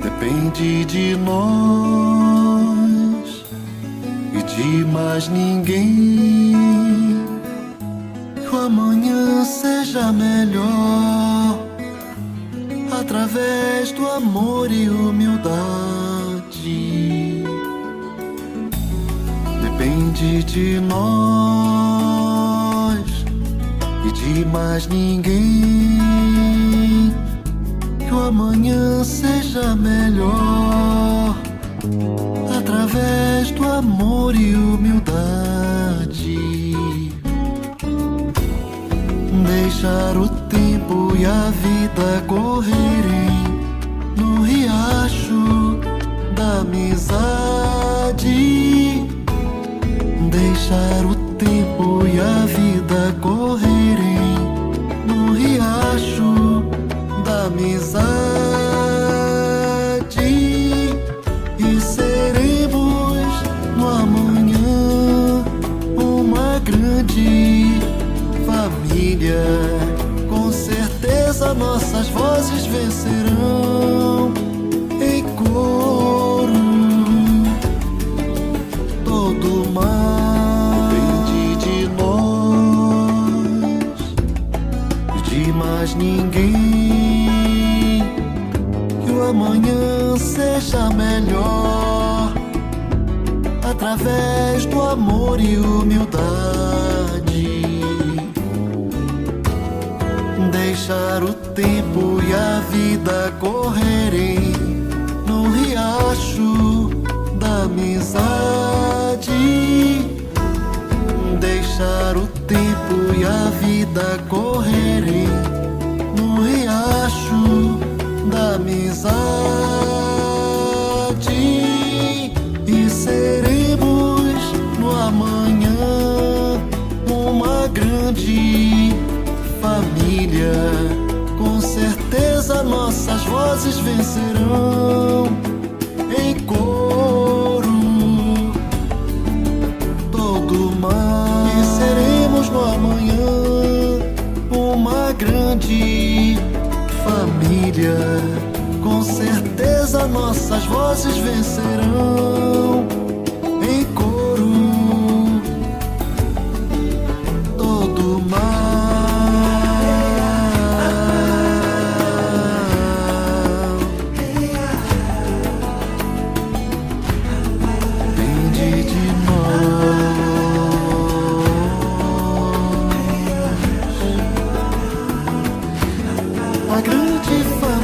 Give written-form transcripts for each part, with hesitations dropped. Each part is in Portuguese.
Depende de nós e de mais ninguém, que o amanhã seja melhor através do amor e humildade. Depende de nós e de mais ninguém, que o amanhã seja melhor através do amor e humildade. Deixar o tempo e a vida correrem no riacho da amizade. Deixar o tempo e a vida correrem no riacho da amizade, e seremos no amanhã uma grande família. Com certeza nossas vozes vencerão em coro todo mal. Depende de nós e de mais ninguém, que o amanhã seja melhor através do amor e humildade. Deixar o tempo e a vida correrem no riacho da amizade. Deixar o tempo e a vida correrem no riacho da amizade, e seremos no amanhã uma grande família. Com certeza nossas vozes vencerão em coro todo mal, e seremos no amanhã uma grande família. Com certeza nossas vozes vencerão em coro todo mal. Depende de nós, a grande família.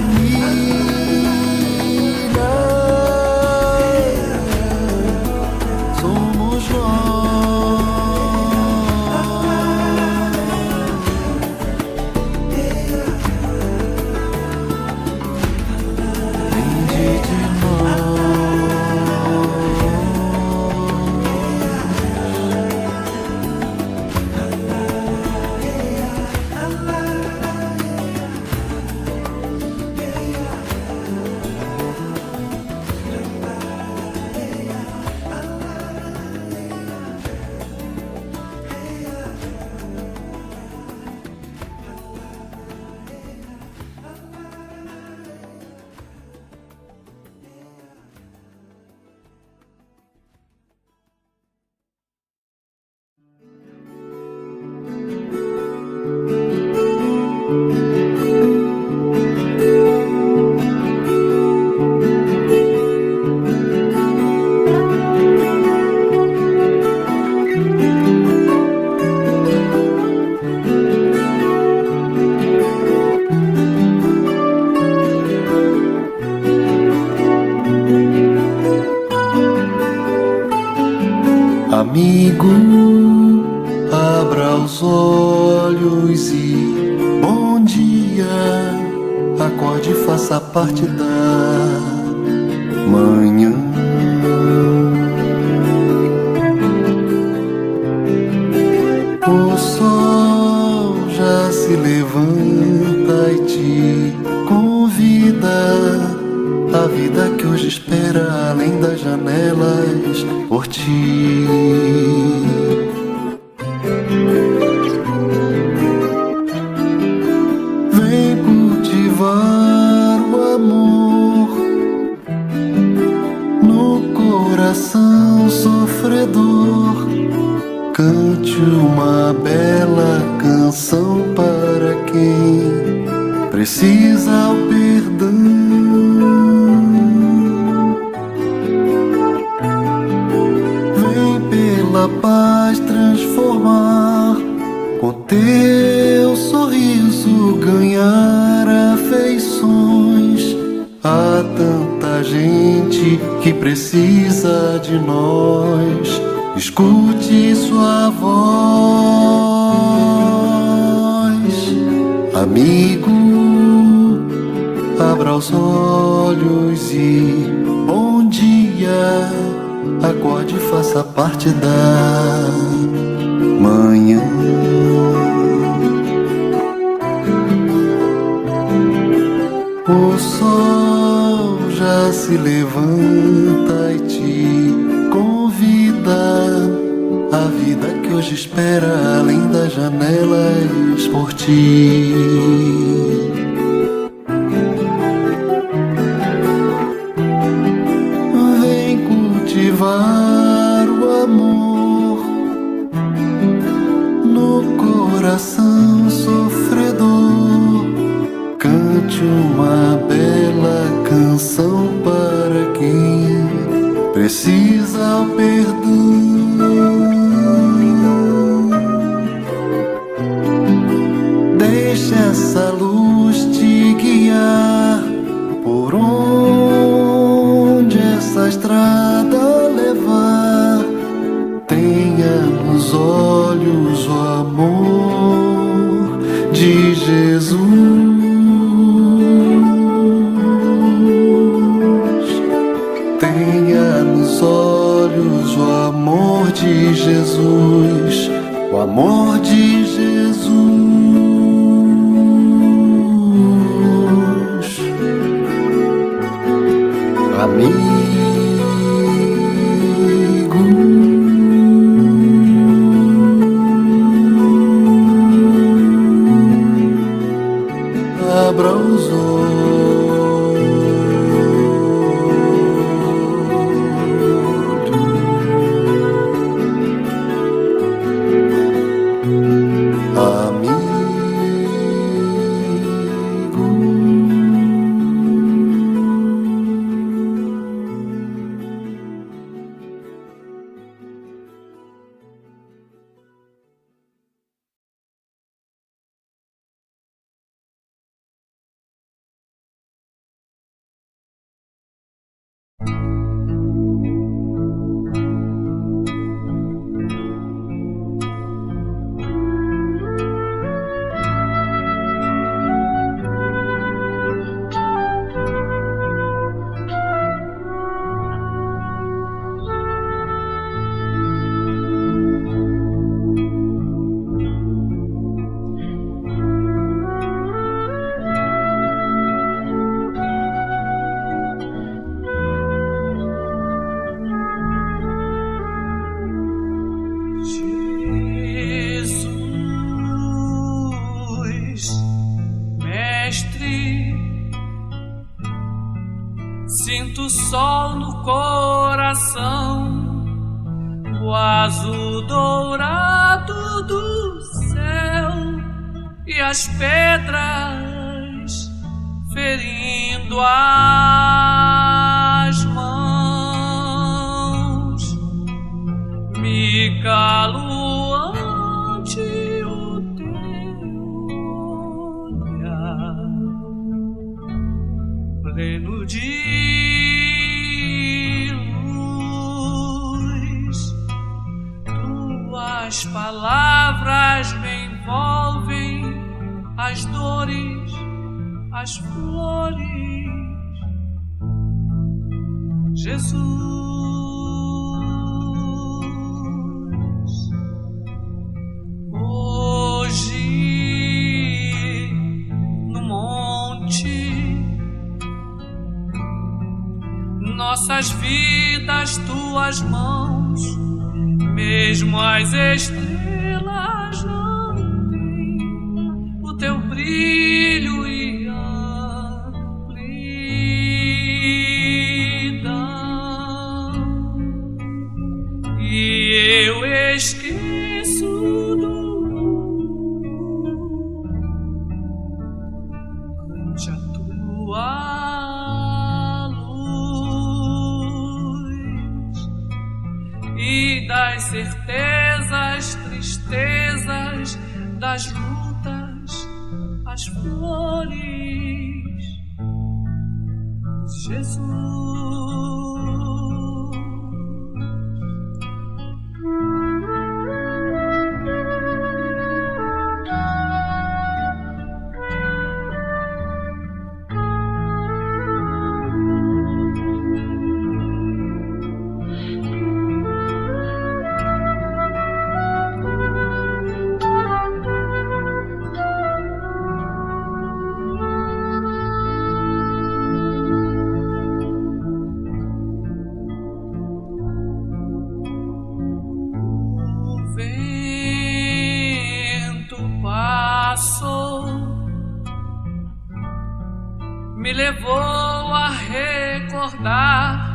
amigo, abra os olhos e bom dia. Acorde e faça parte da manhã. O sol já se levanta e te convida. A vida que hoje espera além das janelas por ti. Vem cultivar o amor no coração sofredor. Cante uma bela canção para quem precisa o perdão. Pela paz transformar, com teu sorriso ganhar afeições. Há tanta gente que precisa de nós. Escute sua voz, amigo. Abra os olhos e bom dia. Acorde e faça parte da manhã. O sol já se levanta e te convida. A vida que hoje espera além das janelas por ti. Cultivar o amor no coração sofredor. Cante uma bela canção para quem precisa o perdão. Deixa essa luz te guiar por onde essa estrada levar. Tenha nos olhos o amor de Jesus. Tenha nos olhos o amor de Jesus. O amor de Jesus. Amigo, abra os olhos, amigo. Sinto o sol no coração, o azul dourado do céu e as pedras ferindo as mãos. Me calo ante o teu olhar pleno de luz, As palavras me envolvem, as dores, as flores. Jesus, hoje no monte, nossas vidas, tuas mãos, mesmo as estrelas não têm o teu brilho e amplidão, e eu esqueço do mundo ante a tua luz, e das certezas, tristezas, das lutas, as flores. Jesus. Me levou a recordar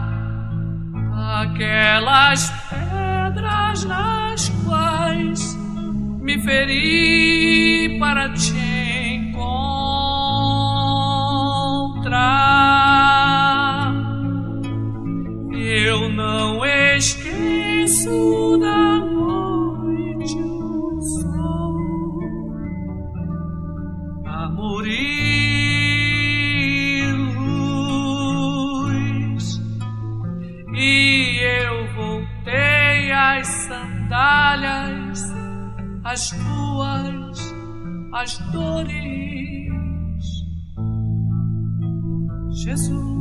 aquelas pedras nas quais me feri para te encontrar. Eu não esqueço da noite, o sol, amor e luz, e eu voltei às sandálias, as tuas, as dores, Jesus.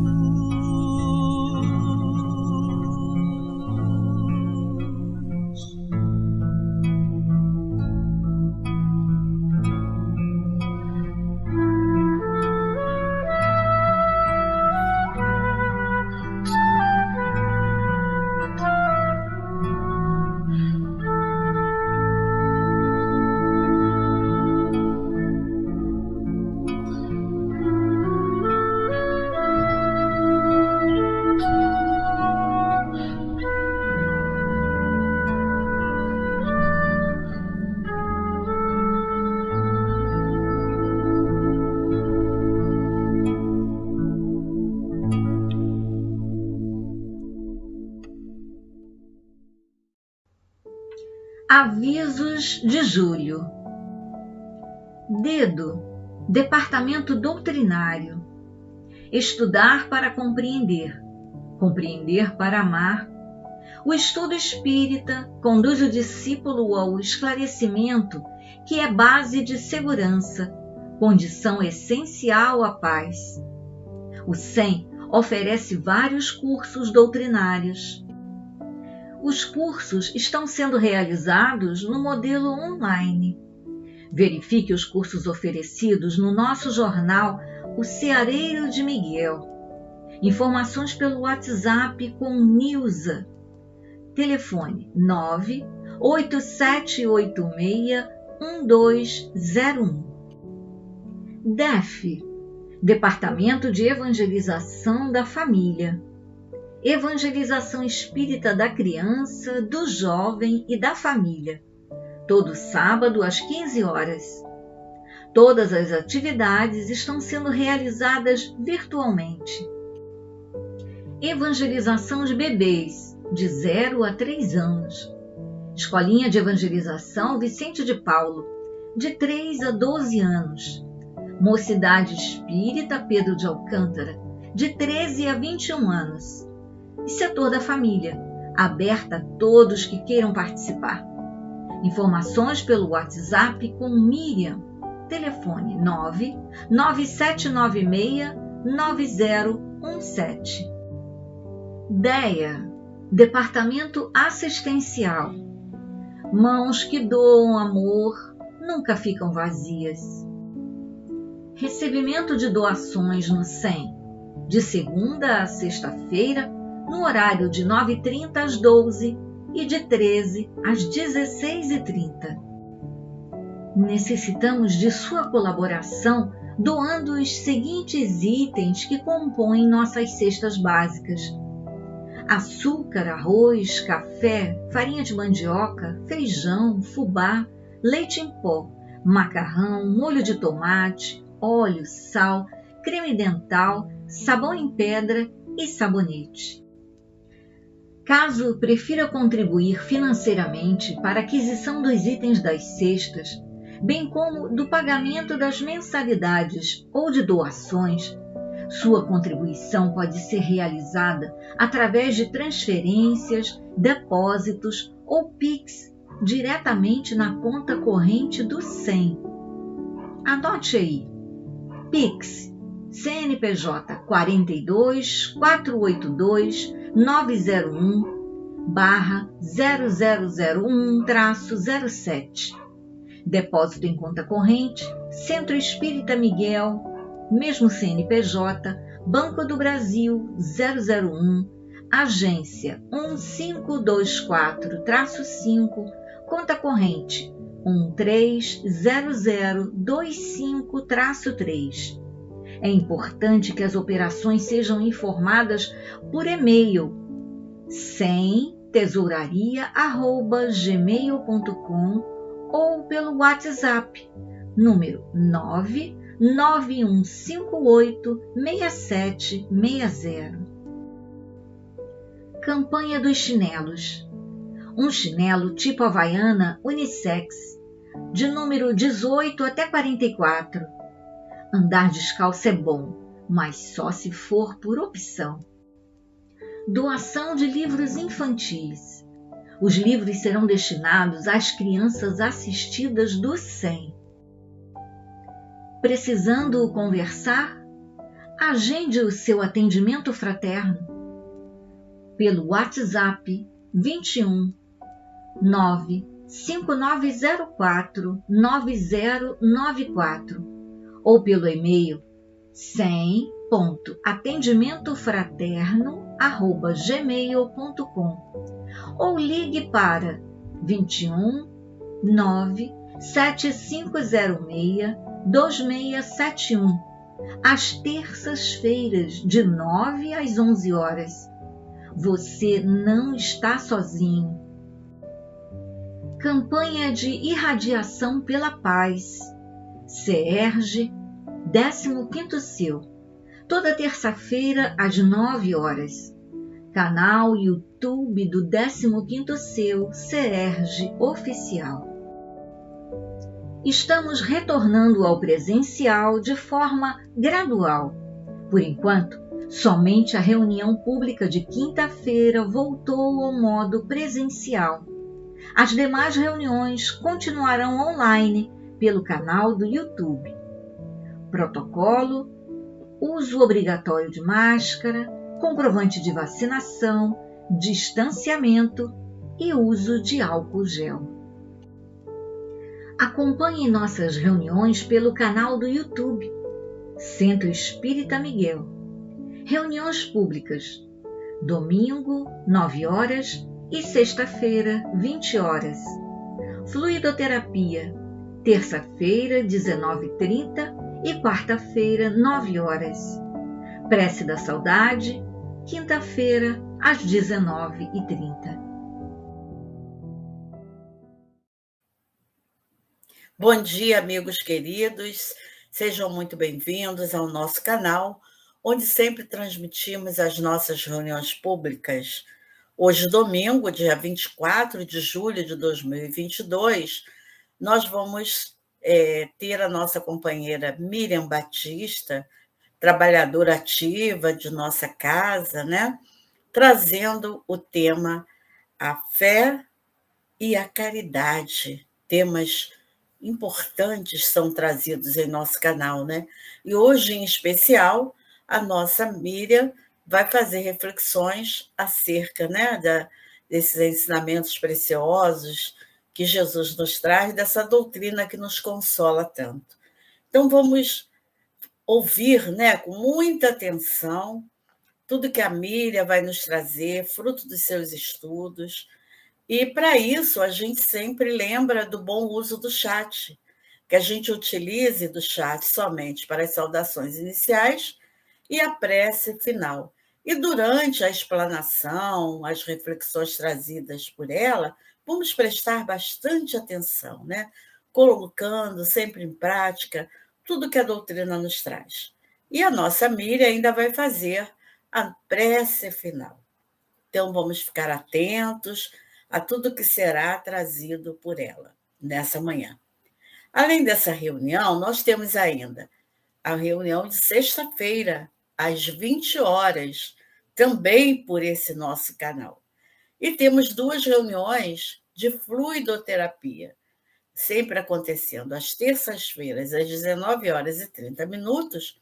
Avisos de julho. Dedo, Departamento Doutrinário. Estudar para compreender, compreender para amar. O estudo espírita conduz o discípulo ao esclarecimento, que é base de segurança, condição essencial à paz. O SEM oferece vários cursos doutrinários. Os cursos estão sendo realizados no modelo online. Verifique os cursos oferecidos no nosso jornal O Ceareiro de Miguel. Informações pelo WhatsApp com Nilza. Telefone 987861201. DEF, Departamento de Evangelização da Família. Evangelização espírita da criança, do jovem e da família. Todo sábado às 15 horas. Todas as atividades estão sendo realizadas virtualmente. Evangelização de bebês, de 0 a 3 anos. Escolinha de Evangelização Vicente de Paulo, de 3 a 12 anos. Mocidade Espírita Pedro de Alcântara, de 13 a 21 anos. E setor da família, aberta a todos que queiram participar. Informações pelo WhatsApp com Miriam. Telefone 997969017. DEA, Departamento Assistencial. Mãos que doam amor nunca ficam vazias. Recebimento de doações no SEM, de segunda a sexta-feira, no horário de 9h30 às 12h e de 13 às 16h30. Necessitamos de sua colaboração doando os seguintes itens que compõem nossas cestas básicas: açúcar, arroz, café, farinha de mandioca, feijão, fubá, leite em pó, macarrão, molho de tomate, óleo, sal, creme dental, sabão em pedra e sabonete. Caso prefira contribuir financeiramente para a aquisição dos itens das cestas, bem como do pagamento das mensalidades ou de doações, sua contribuição pode ser realizada através de transferências, depósitos ou Pix diretamente na conta corrente do SEM. Anote aí: Pix CNPJ 42 482 901/0001-07. Depósito em conta corrente, Centro Espírita Miguel, mesmo CNPJ, Banco do Brasil 001, Agência 1524-5, Conta corrente 130025-3. É importante que as operações sejam informadas por e-mail semtesouraria@gmail.com ou pelo WhatsApp, número 991586760. Campanha dos chinelos. Um chinelo tipo Havaiana unissex, de número 18 até 44. Andar descalço é bom, mas só se for por opção. Doação de livros infantis. Os livros serão destinados às crianças assistidas do SEM. Precisando conversar? Agende o seu atendimento fraterno pelo WhatsApp 21 95904 9094 ou pelo e-mail sem.atendimentofraterno@gmail.com ou ligue para 21 97506 2671 às terças-feiras de 9 às 11 horas. Você não está sozinho. Campanha de irradiação pela paz. CERJ, 15º CEU, toda terça-feira às 9 horas. Canal YouTube do 15º CEU CERJ Oficial. Estamos retornando ao presencial de forma gradual. Por enquanto, somente a reunião pública de quinta-feira voltou ao modo presencial. As demais reuniões continuarão online pelo canal do YouTube. Protocolo: uso obrigatório de máscara, comprovante de vacinação, distanciamento e uso de álcool gel. Acompanhe nossas reuniões pelo canal do YouTube, Centro Espírita Miguel. Reuniões públicas: domingo, 9 horas e sexta-feira, 20 horas. Fluidoterapia: terça-feira, 19h30 e quarta-feira, 9 horas. Prece da Saudade, quinta-feira, às 19h30. Bom dia, amigos queridos. Sejam muito bem-vindos ao nosso canal, onde sempre transmitimos as nossas reuniões públicas. Hoje, domingo, dia 24 de julho de 2022, nós vamos ter a nossa companheira Miriam Batista, trabalhadora ativa de nossa casa, né? Trazendo o tema A Fé e a caridade. Temas importantes são trazidos em nosso canal, né? E hoje, em especial, a nossa Miriam vai fazer reflexões acerca, né, desses ensinamentos preciosos que Jesus nos traz, dessa doutrina que nos consola tanto. Então, vamos ouvir, né, com muita atenção tudo que a Miriam vai nos trazer, fruto dos seus estudos. E, para isso, a gente sempre lembra do bom uso do chat, que a gente utilize do chat somente para as saudações iniciais e a prece final. E durante a explanação, as reflexões trazidas por ela, vamos prestar bastante atenção, né? Colocando sempre em prática tudo que a doutrina nos traz. E a nossa Miriam ainda vai fazer a prece final. Então, vamos ficar atentos a tudo que será trazido por ela nessa manhã. Além dessa reunião, nós temos ainda a reunião de sexta-feira, às 20 horas, também por esse nosso canal. E temos 2 reuniões de fluidoterapia, sempre acontecendo às terças-feiras, às 19h30,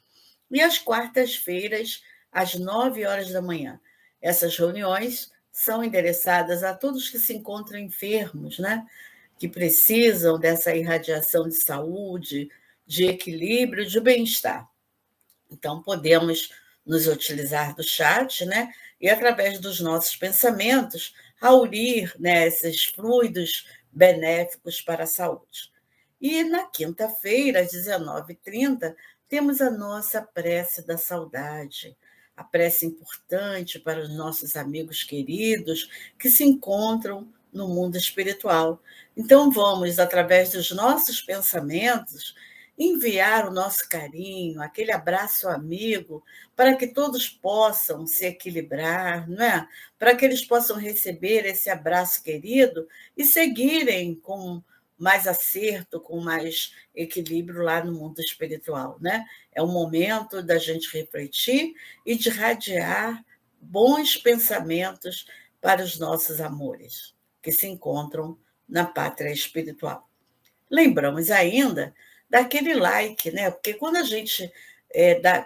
e às quartas-feiras, às 9h da manhã. Essas reuniões são endereçadas a todos que se encontram enfermos, né? Que precisam dessa irradiação de saúde, de equilíbrio, de bem-estar. Então, podemos nos utilizar do chat, né? E, através dos nossos pensamentos, aurir, né, esses fluidos benéficos para a saúde. E, na quinta-feira, às 19h30, temos a nossa prece da saudade, a prece importante para os nossos amigos queridos que se encontram no mundo espiritual. Então, vamos, através dos nossos pensamentos, enviar o nosso carinho, aquele abraço amigo, para que todos possam se equilibrar, não é? Para que eles possam receber esse abraço querido e seguirem com mais acerto, com mais equilíbrio lá no mundo espiritual, né? É o momento da gente refletir e de radiar bons pensamentos para os nossos amores que se encontram na pátria espiritual. Lembramos ainda daquele like, né? Porque quando a gente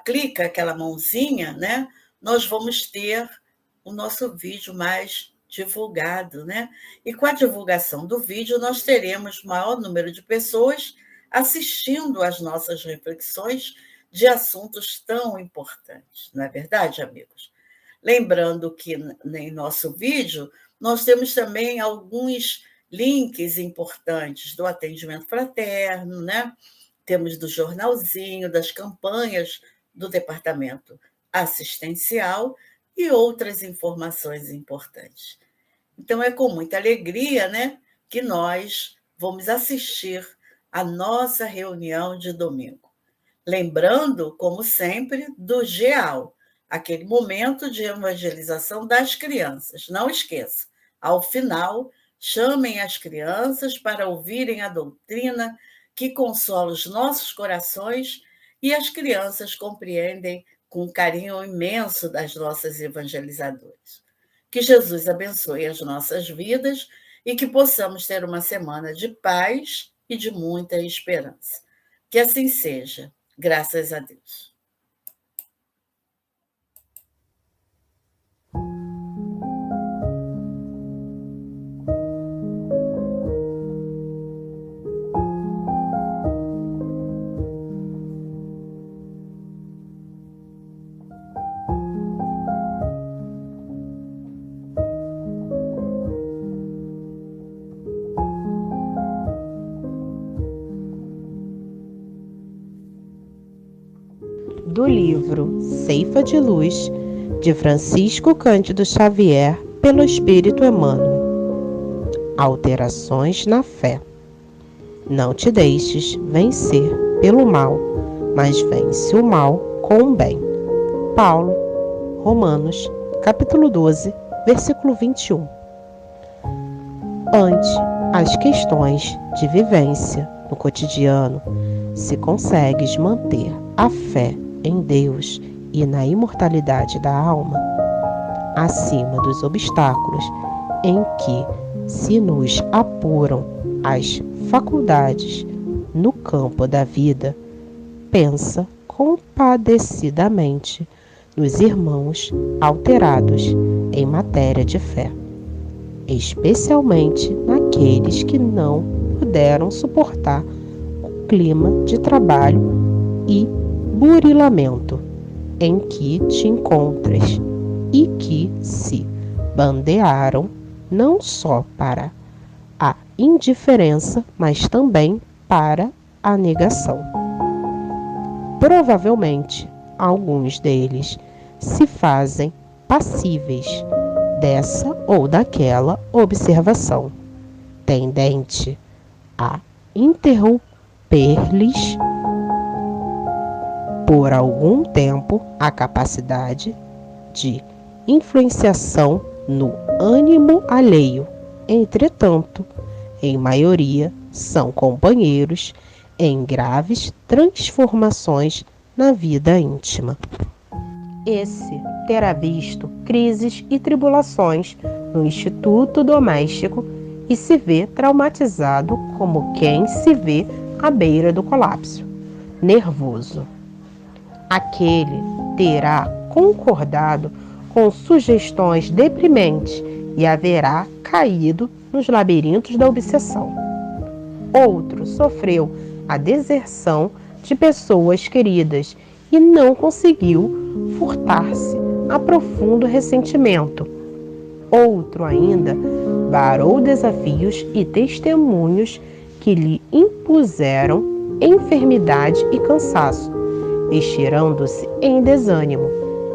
clica aquela mãozinha, né? Nós vamos ter o nosso vídeo mais divulgado, né? E com a divulgação do vídeo, nós teremos maior número de pessoas assistindo às nossas reflexões de assuntos tão importantes, não é verdade, amigos? Lembrando que em nosso vídeo nós temos também alguns links importantes do atendimento fraterno, né? Temos do jornalzinho, das campanhas do departamento assistencial e outras informações importantes. Então, é com muita alegria, né, que nós vamos assistir à nossa reunião de domingo. Lembrando, como sempre, do GEAL, aquele momento de evangelização das crianças. Não esqueça, ao final, chamem as crianças para ouvirem a doutrina que consola os nossos corações e as crianças compreendem com um carinho imenso das nossas evangelizadoras. Que Jesus abençoe as nossas vidas e que possamos ter uma semana de paz e de muita esperança. Que assim seja, graças a Deus. Do livro Ceifa de Luz, de Francisco Cândido Xavier, pelo Espírito Emmanuel. Alterações na fé. Não te deixes vencer pelo mal, mas vence o mal com o bem. Paulo, Romanos, capítulo 12, versículo 21. Ante as questões de vivência no cotidiano, se consegues manter a fé em Deus e na imortalidade da alma, acima dos obstáculos em que se nos apuram as faculdades no campo da vida, pensa compadecidamente nos irmãos alterados em matéria de fé, especialmente naqueles que não puderam suportar o clima de trabalho e burilamento em que te encontras e que se bandearam não só para a indiferença, mas também para a negação. Provavelmente, alguns deles se fazem passíveis dessa ou daquela observação, tendente a interromper-lhes por algum tempo a capacidade de influenciação no ânimo alheio. Entretanto, em maioria, são companheiros em graves transformações na vida íntima. Esse terá visto crises e tribulações no instituto doméstico e se vê traumatizado como quem se vê à beira do colapso nervoso. Aquele terá concordado com sugestões deprimentes e haverá caído nos labirintos da obsessão. Outro sofreu a deserção de pessoas queridas e não conseguiu furtar-se a profundo ressentimento. Outro ainda varou desafios e testemunhos que lhe impuseram enfermidade e cansaço, estirando-se em desânimo,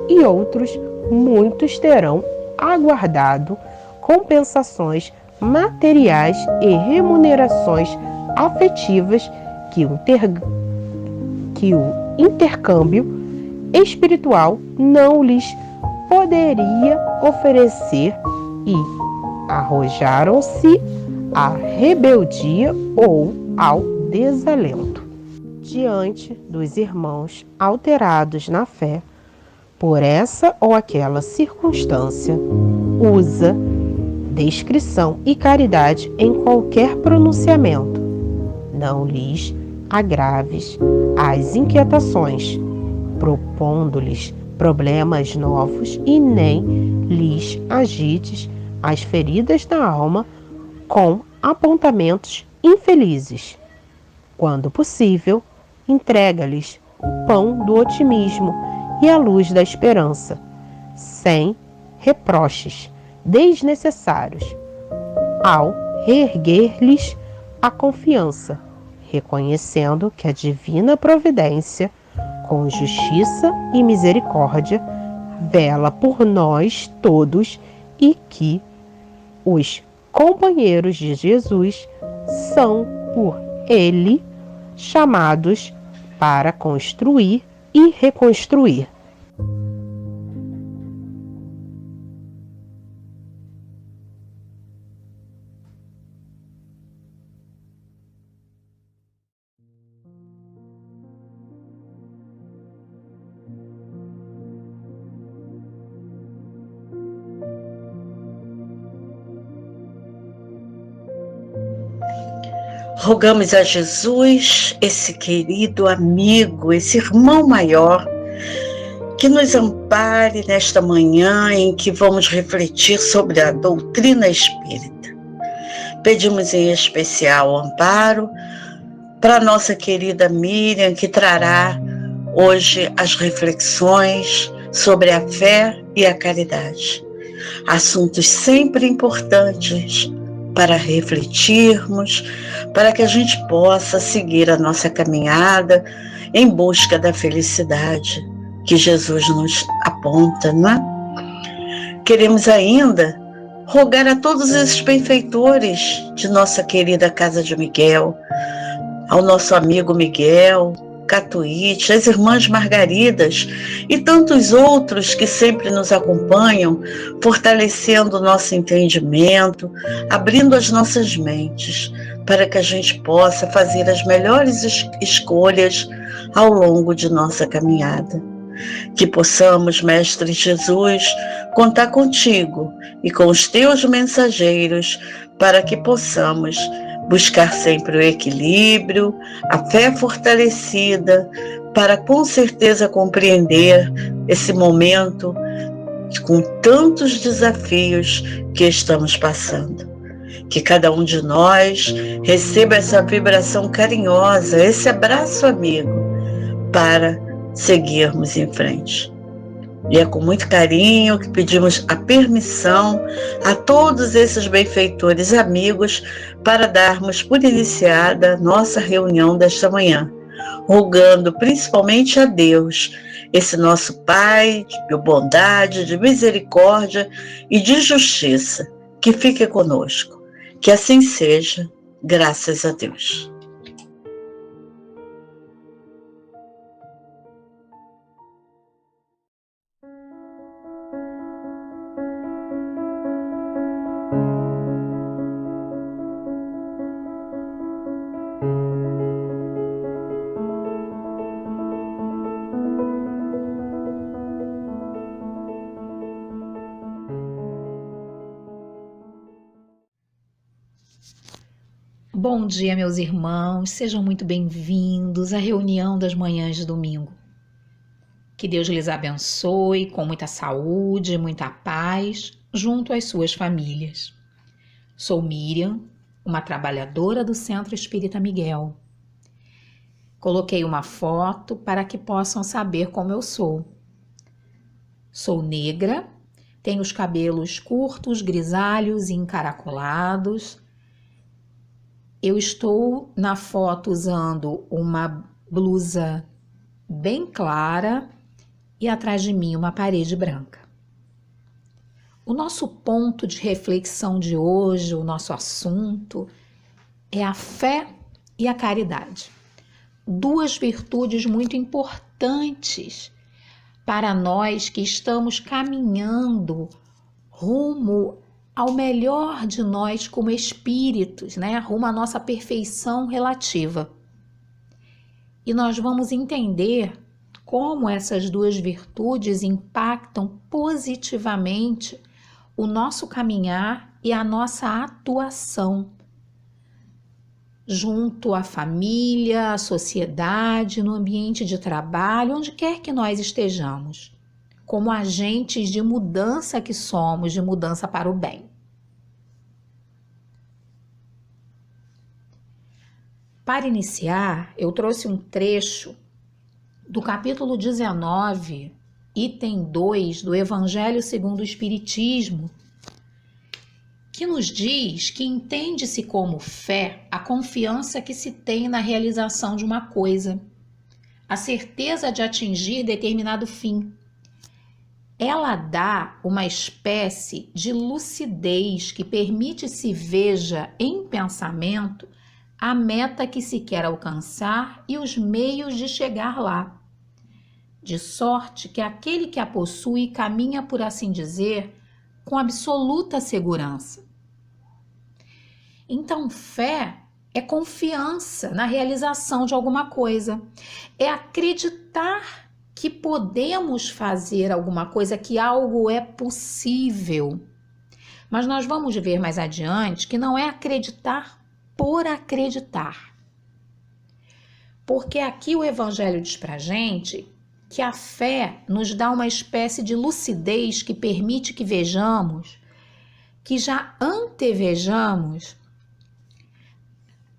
e outros, muitos, terão aguardado compensações materiais e remunerações afetivas que o intercâmbio espiritual não lhes poderia oferecer e arrojaram-se à rebeldia ou ao desalento. Diante dos irmãos alterados na fé, por essa ou aquela circunstância, usa descrição e caridade em qualquer pronunciamento. Não lhes agraves as inquietações, propondo-lhes problemas novos, e nem lhes agites as feridas da alma com apontamentos infelizes. Quando possível, entrega-lhes o pão do otimismo e a luz da esperança, sem reproches desnecessários, ao reerguer-lhes a confiança, reconhecendo que a divina providência, com justiça e misericórdia, vela por nós todos e que os companheiros de Jesus são por Ele chamados para construir e reconstruir. Rogamos a Jesus, esse querido amigo, esse irmão maior, que nos ampare nesta manhã em que vamos refletir sobre a doutrina espírita. Pedimos em especial amparo para nossa querida Miriam, que trará hoje as reflexões sobre a fé e a caridade. Assuntos sempre importantes para refletirmos, para que a gente possa seguir a nossa caminhada em busca da felicidade que Jesus nos aponta, não é? Queremos ainda rogar a todos esses benfeitores de nossa querida Casa de Miguel, ao nosso amigo Miguel, Catuíte, as irmãs Margaridas e tantos outros que sempre nos acompanham, fortalecendo o nosso entendimento, abrindo as nossas mentes, para que a gente possa fazer as melhores escolhas ao longo de nossa caminhada. Que possamos, Mestre Jesus, contar contigo e com os teus mensageiros para que possamos buscar sempre o equilíbrio, a fé fortalecida, para com certeza compreender esse momento com tantos desafios que estamos passando. Que cada um de nós receba essa vibração carinhosa, esse abraço amigo, para seguirmos em frente. E é com muito carinho que pedimos a permissão a todos esses benfeitores amigos para darmos por iniciada nossa reunião desta manhã, rogando principalmente a Deus, esse nosso Pai de bondade, de misericórdia e de justiça, que fique conosco. Que assim seja, graças a Deus. Bom dia, meus irmãos, sejam muito bem-vindos à reunião das manhãs de domingo. Que Deus lhes abençoe com muita saúde, muita paz, junto às suas famílias. Sou Miriam, uma trabalhadora do Centro Espírita Miguel. Coloquei uma foto para que possam saber como eu sou. Sou negra, tenho os cabelos curtos, grisalhos e encaracolados. Eu estou na foto usando uma blusa bem clara e atrás de mim uma parede branca. O nosso ponto de reflexão de hoje, o nosso assunto, é a fé e a caridade. Duas virtudes muito importantes para nós que estamos caminhando rumo ao melhor de nós como espíritos, né? Rumo à nossa perfeição relativa. E nós vamos entender como essas duas virtudes impactam positivamente o nosso caminhar e a nossa atuação junto à família, à sociedade, no ambiente de trabalho, onde quer que nós estejamos, como agentes de mudança que somos, de mudança para o bem. Para iniciar, eu trouxe um trecho do capítulo 19, item 2 do Evangelho segundo o Espiritismo, que nos diz que entende-se como fé a confiança que se tem na realização de uma coisa, a certeza de atingir determinado fim. Ela dá uma espécie de lucidez que permite se veja em pensamento a meta que se quer alcançar e os meios de chegar lá, de sorte que aquele que a possui caminha, por assim dizer, com absoluta segurança. Então, fé é confiança na realização de alguma coisa, é acreditar que podemos fazer alguma coisa, que algo é possível. Mas nós vamos ver mais adiante que não é acreditar por acreditar. Porque aqui o Evangelho diz pra gente que a fé nos dá uma espécie de lucidez que permite que vejamos, que já antevejamos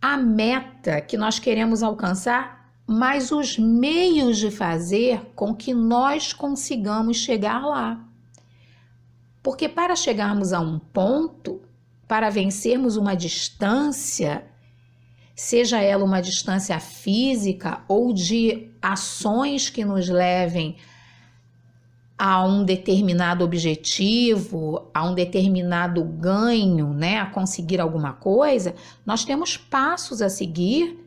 a meta que nós queremos alcançar, mas os meios de fazer com que nós consigamos chegar lá. Porque para chegarmos a um ponto, para vencermos uma distância, seja ela uma distância física ou de ações que nos levem a um determinado objetivo, a um determinado ganho, né, a conseguir alguma coisa, nós temos passos a seguir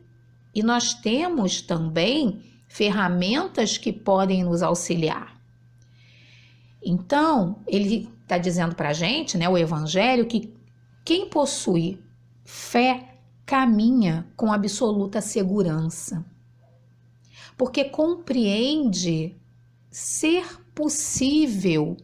e nós temos também ferramentas que podem nos auxiliar. Então, ele está dizendo para a gente, né, o Evangelho, que quem possui fé caminha com absoluta segurança, porque compreende ser possível,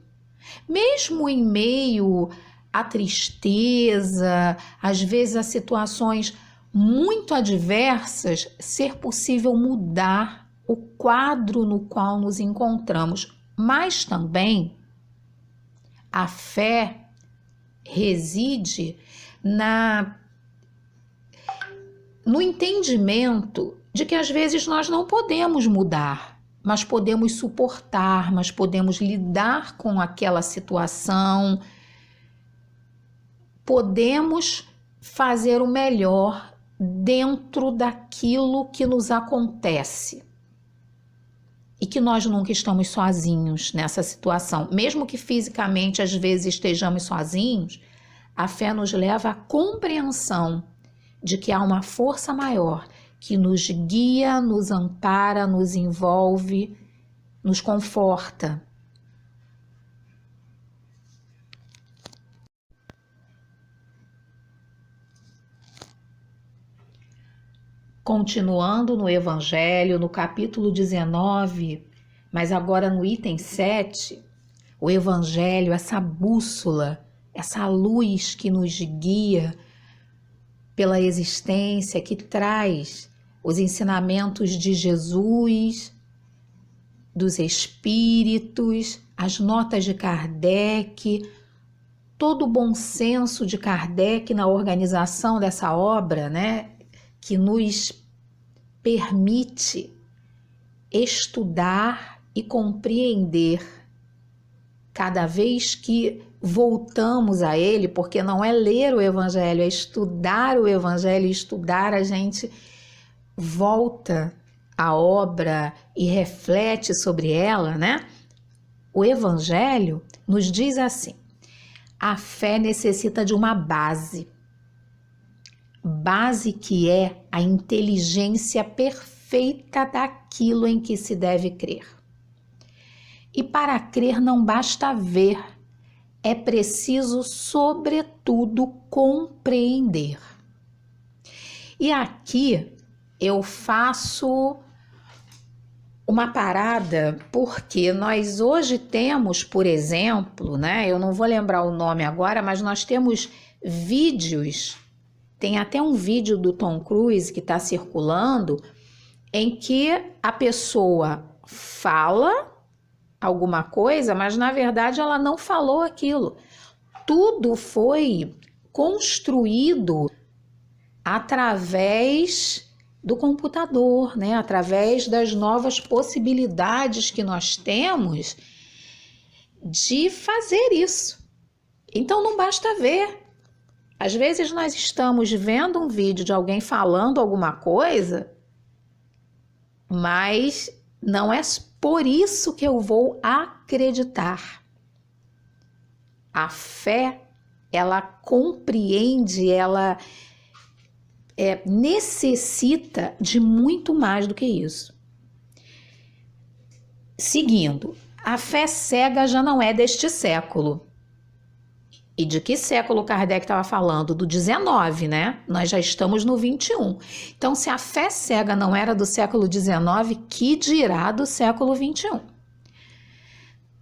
mesmo em meio à tristeza, às vezes a situações muito adversas, ser possível mudar o quadro no qual nos encontramos. Mas também a fé reside no entendimento de que às vezes nós não podemos mudar, mas podemos suportar, mas podemos lidar com aquela situação, podemos fazer o melhor dentro daquilo que nos acontece. E que nós nunca estamos sozinhos nessa situação. Mesmo que fisicamente às vezes estejamos sozinhos, a fé nos leva à compreensão de que há uma força maior que nos guia, nos ampara, nos envolve, nos conforta. Continuando no Evangelho, no capítulo 19, mas agora no item 7, o Evangelho, essa bússola, essa luz que nos guia pela existência, que traz os ensinamentos de Jesus, dos Espíritos, as notas de Kardec, todo o bom senso de Kardec na organização dessa obra, né? Que nos permite estudar e compreender cada vez que voltamos a ele, porque não é ler o Evangelho, é estudar o Evangelho. Estudar, a gente volta à obra e reflete sobre ela, né? O Evangelho nos diz assim: a fé necessita de uma base que é a inteligência perfeita daquilo em que se deve crer. E para crer não basta ver, é preciso, sobretudo, compreender. E aqui eu faço uma parada, porque nós hoje temos, por exemplo, né, eu não vou lembrar o nome agora, mas nós temos vídeos. Tem até um vídeo do Tom Cruise que está circulando, em que a pessoa fala alguma coisa, mas na verdade ela não falou aquilo. Tudo foi construído através do computador, né? Através das novas possibilidades que nós temos de fazer isso. Então não basta ver. Às vezes nós estamos vendo um vídeo de alguém falando alguma coisa, mas não é por isso que eu vou acreditar. A fé, ela compreende, ela necessita de muito mais do que isso. Seguindo, a fé cega já não é deste século. E de que século Kardec estava falando? Do 19, né? Nós já estamos no 21. Então, se a fé cega não era do século 19, que dirá do século 21?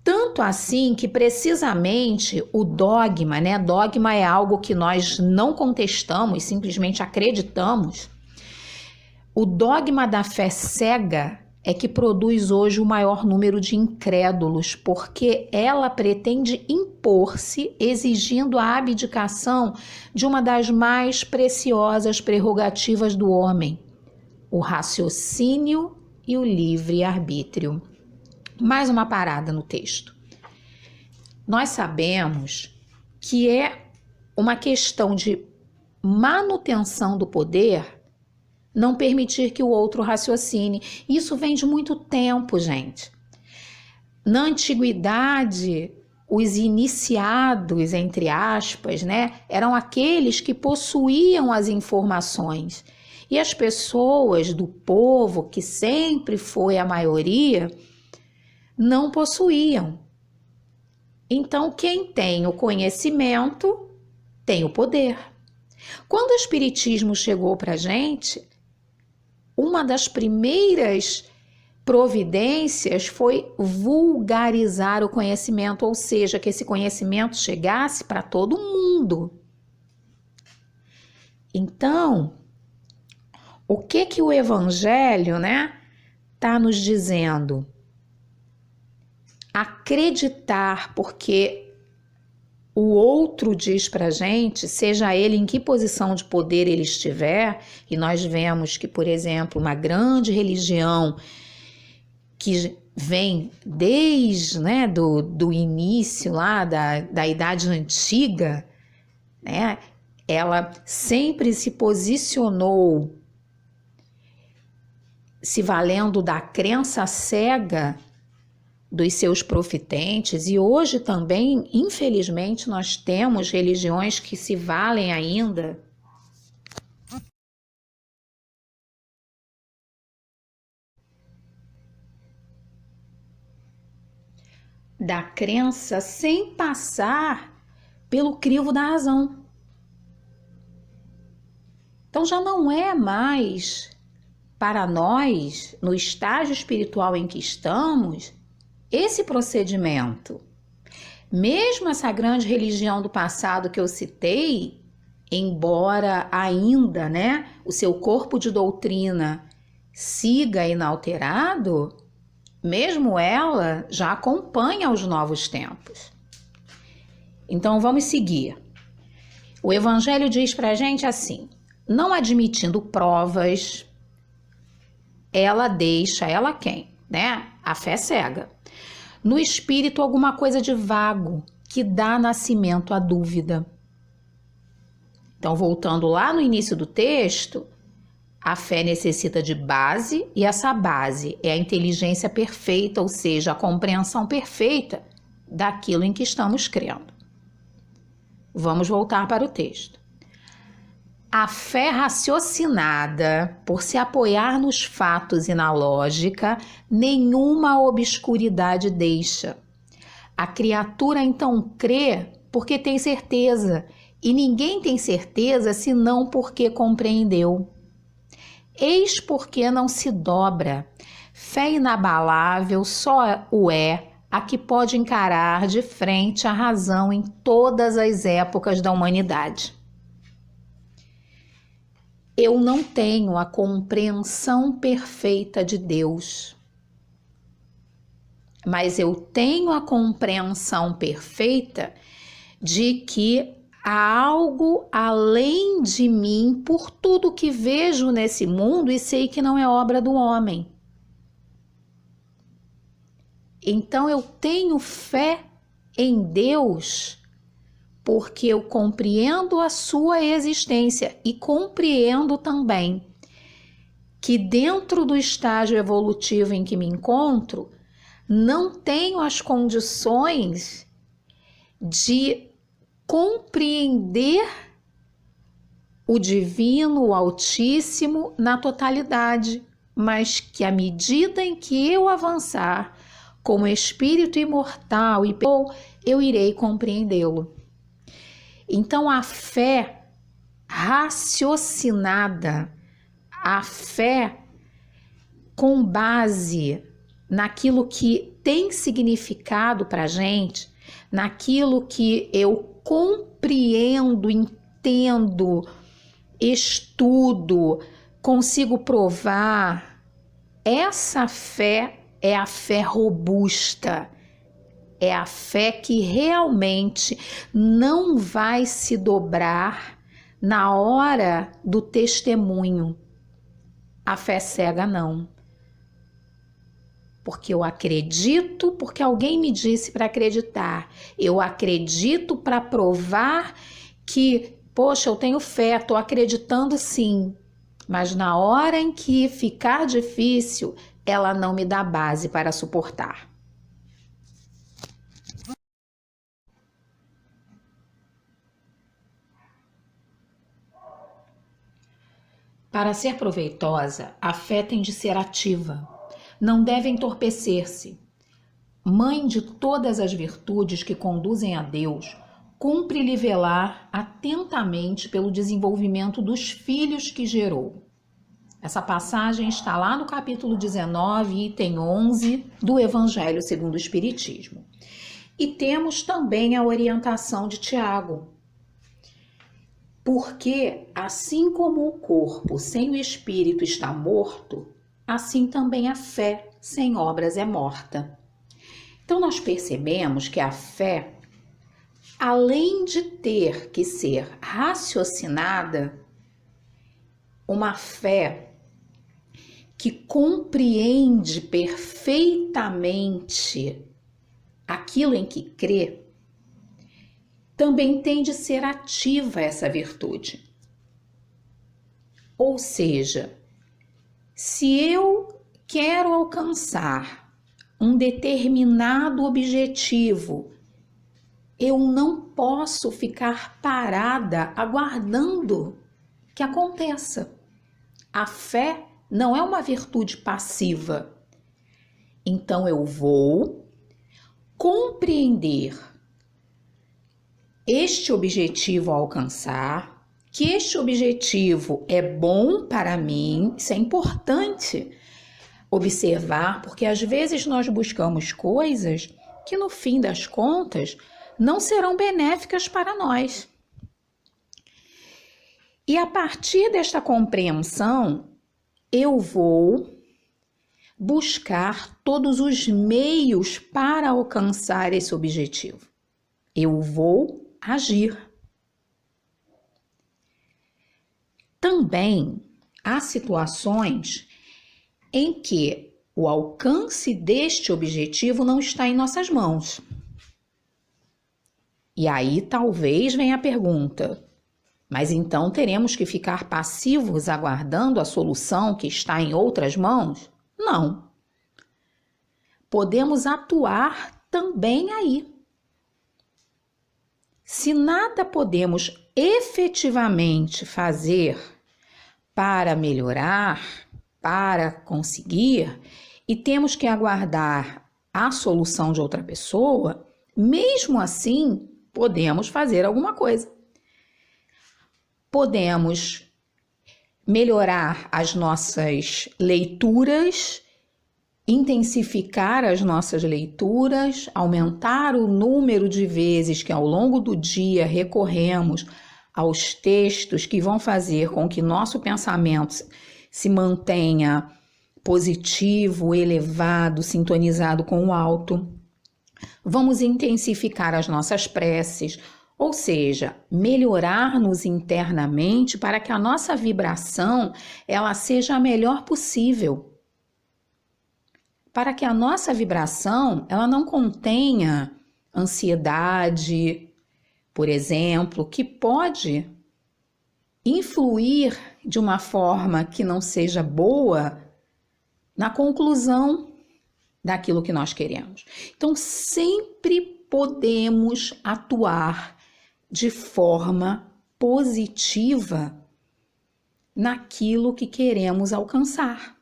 Tanto assim que precisamente o dogma, né? Dogma é algo que nós não contestamos, simplesmente acreditamos. O dogma da fé cega é que produz hoje o maior número de incrédulos, porque ela pretende impor-se, exigindo a abdicação de uma das mais preciosas prerrogativas do homem, o raciocínio e o livre-arbítrio. Mais uma parada no texto. Nós sabemos que é uma questão de manutenção do poder não permitir que o outro raciocine. Isso vem de muito tempo, gente. Na antiguidade, os iniciados, entre aspas, né, eram aqueles que possuíam as informações. E as pessoas do povo, que sempre foi a maioria, não possuíam. Então, quem tem o conhecimento tem o poder. Quando o Espiritismo chegou para a gente, uma das primeiras providências foi vulgarizar o conhecimento, ou seja, que esse conhecimento chegasse para todo mundo. Então, o que o Evangelho, tá nos dizendo? Acreditar, porque o outro diz para a gente, seja ele em que posição de poder ele estiver, e nós vemos que, por exemplo, uma grande religião que vem desde do início lá da Idade Antiga, ela sempre se posicionou se valendo da crença cega dos seus profitentes, e hoje também, infelizmente, nós temos religiões que se valem ainda da crença sem passar pelo crivo da razão. Então já não é mais para nós, no estágio espiritual em que estamos, esse procedimento. Mesmo essa grande religião do passado que eu citei, embora ainda, o seu corpo de doutrina siga inalterado, mesmo ela já acompanha os novos tempos. Então vamos seguir. O Evangelho diz pra gente assim: não admitindo provas, ela deixa, ela quem? A fé cega. No espírito, alguma coisa de vago que dá nascimento à dúvida. Então, voltando lá no início do texto, a fé necessita de base, e essa base é a inteligência perfeita, ou seja, a compreensão perfeita daquilo em que estamos crendo. Vamos voltar para o texto. A fé raciocinada, por se apoiar nos fatos e na lógica, nenhuma obscuridade deixa. A criatura então crê porque tem certeza, e ninguém tem certeza senão porque compreendeu. Eis porque não se dobra. Fé inabalável só o é a que pode encarar de frente a razão em todas as épocas da humanidade. Eu não tenho a compreensão perfeita de Deus, mas eu tenho a compreensão perfeita de que há algo além de mim por tudo que vejo nesse mundo e sei que não é obra do homem. Então eu tenho fé em Deus porque eu compreendo a sua existência e compreendo também que dentro do estágio evolutivo em que me encontro, não tenho as condições de compreender o divino, o altíssimo na totalidade, mas que à medida em que eu avançar como espírito imortal e eu irei compreendê-lo. Então a fé raciocinada, a fé com base naquilo que tem significado para a gente, naquilo que eu compreendo, entendo, estudo, consigo provar, essa fé é a fé robusta, é a fé que realmente não vai se dobrar na hora do testemunho. A fé cega não. Porque eu acredito, porque alguém me disse para acreditar. Eu acredito para provar que, poxa, eu tenho fé, estou acreditando sim. Mas na hora em que ficar difícil, ela não me dá base para suportar. Para ser proveitosa, a fé tem de ser ativa. Não deve entorpecer-se. Mãe de todas as virtudes que conduzem a Deus, cumpre-lhe velar atentamente pelo desenvolvimento dos filhos que gerou. Essa passagem está lá no capítulo 19, item 11 do Evangelho segundo o Espiritismo. E temos também a orientação de Tiago. Porque, assim como o corpo sem o espírito está morto, assim também a fé sem obras é morta. Então, nós percebemos que a fé, além de ter que ser raciocinada, uma fé que compreende perfeitamente aquilo em que crê, também tem de ser ativa essa virtude. Ou seja, se eu quero alcançar um determinado objetivo, eu não posso ficar parada aguardando que aconteça. A fé não é uma virtude passiva. Então eu vou compreender este objetivo a alcançar, que este objetivo é bom para mim. Isso é importante observar, porque às vezes nós buscamos coisas que no fim das contas não serão benéficas para nós. E a partir desta compreensão, eu vou buscar todos os meios para alcançar esse objetivo. Eu vou agir. Também há situações em que o alcance deste objetivo não está em nossas mãos. E aí talvez venha a pergunta: mas então teremos que ficar passivos aguardando a solução que está em outras mãos? Não. Podemos atuar também aí. Se nada podemos efetivamente fazer para melhorar, para conseguir, e temos que aguardar a solução de outra pessoa, mesmo assim, podemos fazer alguma coisa. Podemos melhorar as nossas leituras, intensificar as nossas leituras, aumentar o número de vezes que ao longo do dia recorremos aos textos que vão fazer com que nosso pensamento se mantenha positivo, elevado, sintonizado com o alto. Vamos intensificar as nossas preces, ou seja, melhorar-nos internamente para que a nossa vibração ela seja a melhor possível. Para que a nossa vibração ela não contenha ansiedade, por exemplo, que pode influir de uma forma que não seja boa na conclusão daquilo que nós queremos. Então, sempre podemos atuar de forma positiva naquilo que queremos alcançar.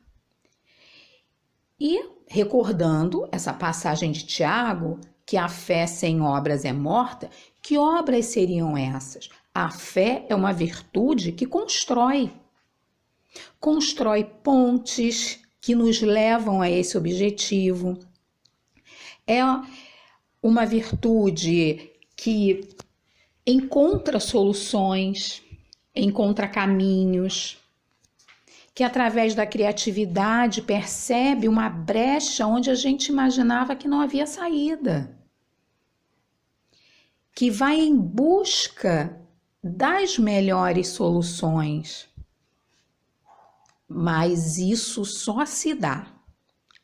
E recordando essa passagem de Tiago, que a fé sem obras é morta, que obras seriam essas? A fé é uma virtude que constrói pontes que nos levam a esse objetivo. É uma virtude que encontra soluções, encontra caminhos, que através da criatividade percebe uma brecha onde a gente imaginava que não havia saída, que vai em busca das melhores soluções. Mas isso só se dá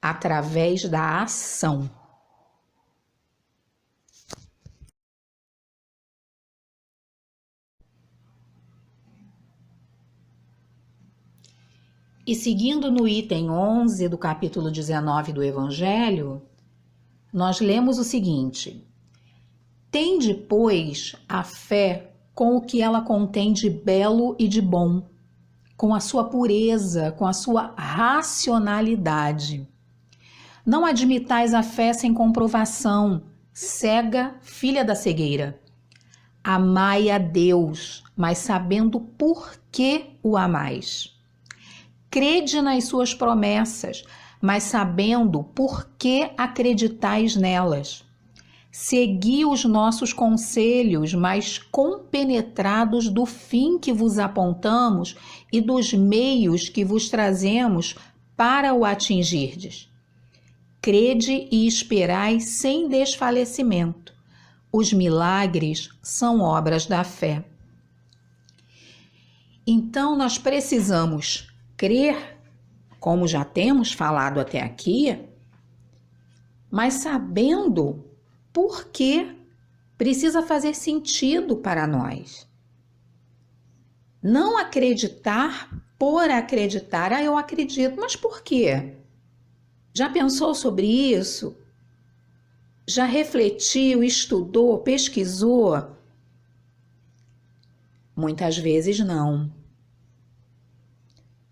através da ação. E seguindo no item 11 do capítulo 19 do Evangelho, nós lemos o seguinte: tende, pois, a fé com o que ela contém de belo e de bom, com a sua pureza, com a sua racionalidade. Não admitais a fé sem comprovação, cega, filha da cegueira. Amai a Deus, mas sabendo por que o amais. crede nas suas promessas, mas sabendo por que acreditais nelas. Segui os nossos conselhos, mas compenetrados do fim que vos apontamos e dos meios que vos trazemos para o atingirdes. Crede e esperai sem desfalecimento. Os milagres são obras da fé. Então, nós precisamos crer, como já temos falado até aqui, mas sabendo por que precisa fazer sentido para nós. Não acreditar por acreditar. Ah, eu acredito, mas por quê? Já pensou sobre isso? Já refletiu, estudou, pesquisou? Muitas vezes não.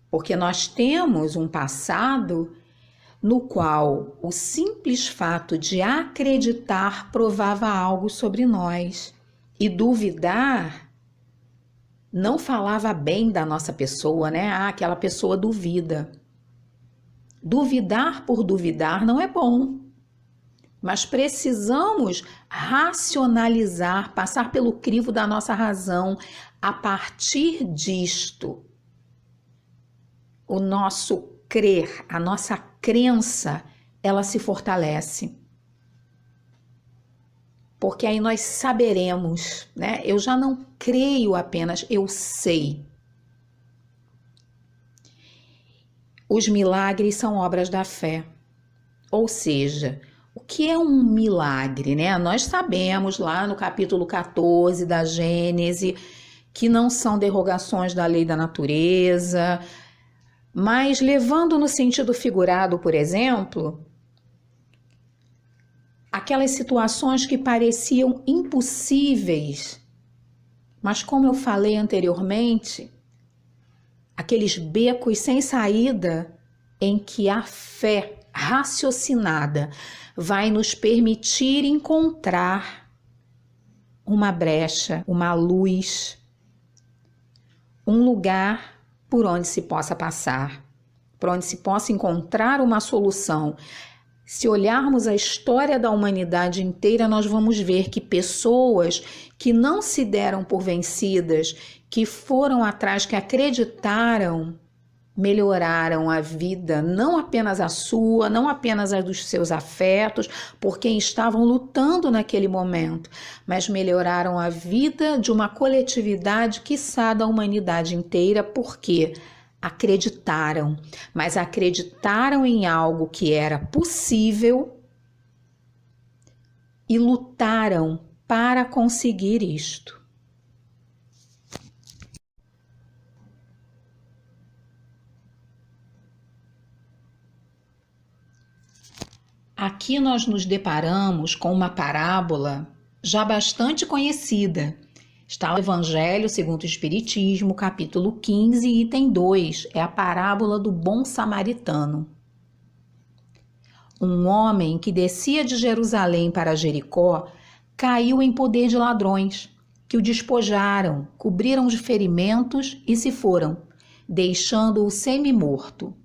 Porque nós temos um passado no qual o simples fato de acreditar provava algo sobre nós e duvidar não falava bem da nossa pessoa, né? Ah, aquela pessoa duvida. Duvidar por duvidar não é bom, mas precisamos racionalizar, passar pelo crivo da nossa razão. A partir disto, o nosso crer, a nossa crença, ela se fortalece. Porque aí nós saberemos, né? Eu já não creio apenas, eu sei. Os milagres são obras da fé. Ou seja, o que é um milagre, né? Nós sabemos lá no capítulo 14 da Gênese que não são derrogações da lei da natureza, mas levando no sentido figurado, por exemplo, aquelas situações que pareciam impossíveis, mas como eu falei anteriormente, aqueles becos sem saída em que a fé raciocinada vai nos permitir encontrar uma brecha, uma luz, um lugar por onde se possa passar, por onde se possa encontrar uma solução. Se olharmos a história da humanidade inteira, nós vamos ver que pessoas que não se deram por vencidas, que foram atrás, que acreditaram, melhoraram a vida, não apenas a sua, não apenas a dos seus afetos, por quem estavam lutando naquele momento, mas melhoraram a vida de uma coletividade, quiçá da humanidade inteira, porque acreditaram, mas acreditaram em algo que era possível e lutaram para conseguir isto. Aqui nós nos deparamos com uma parábola já bastante conhecida. Está no Evangelho segundo o Espiritismo, capítulo 15, item 2, é a parábola do bom samaritano. Um homem que descia de Jerusalém para Jericó caiu em poder de ladrões, que o despojaram, cobriram de ferimentos e se foram, deixando-o semi-morto.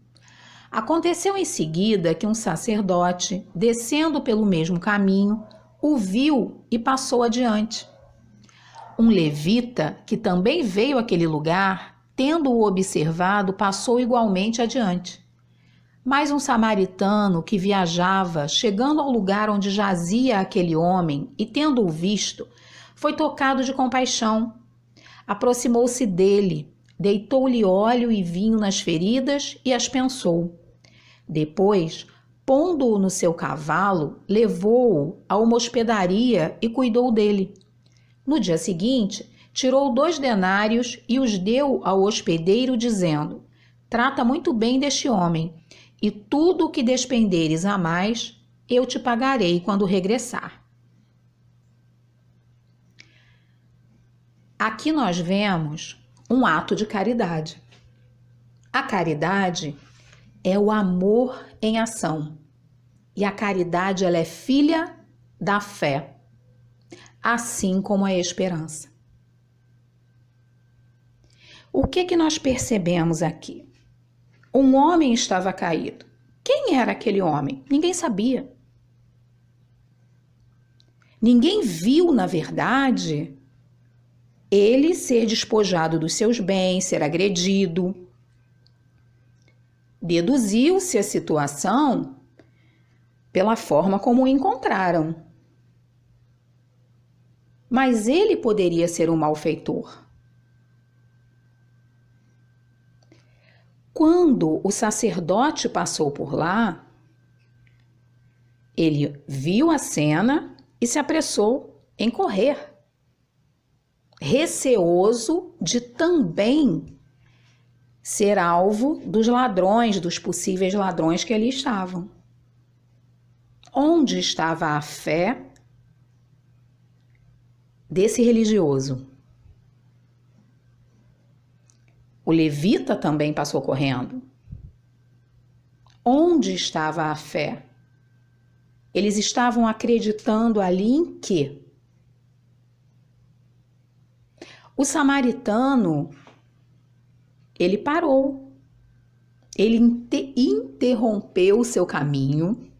Aconteceu em seguida que um sacerdote, descendo pelo mesmo caminho, o viu e passou adiante. Um levita, que também veio àquele lugar, tendo-o observado, passou igualmente adiante. Mas um samaritano que viajava, chegando ao lugar onde jazia aquele homem e tendo-o visto, foi tocado de compaixão. Aproximou-se dele, deitou-lhe óleo e vinho nas feridas e as pensou. Depois, pondo-o no seu cavalo, levou-o a uma hospedaria e cuidou dele. No dia seguinte, tirou 2 denários e os deu ao hospedeiro, dizendo: trata muito bem deste homem, e tudo o que despenderes a mais, eu te pagarei quando regressar. Aqui nós vemos um ato de caridade. A caridade é o amor em ação. E a caridade, ela é filha da fé, assim como a esperança. O que nós percebemos aqui? um homem estava caído. Quem era aquele homem? Ninguém sabia. Ninguém viu, na verdade, ele ser despojado dos seus bens, ser agredido. Deduziu-se a situação pela forma como o encontraram. Mas ele poderia ser um malfeitor. Quando o sacerdote passou por lá, ele viu a cena e se apressou em correr, receoso de também ser alvo dos ladrões, dos possíveis ladrões que ali estavam. Onde estava a fé desse religioso? O levita também passou correndo. Onde estava a fé? Eles estavam acreditando ali em quê? O samaritano, ele parou. Ele interrompeu o seu caminho.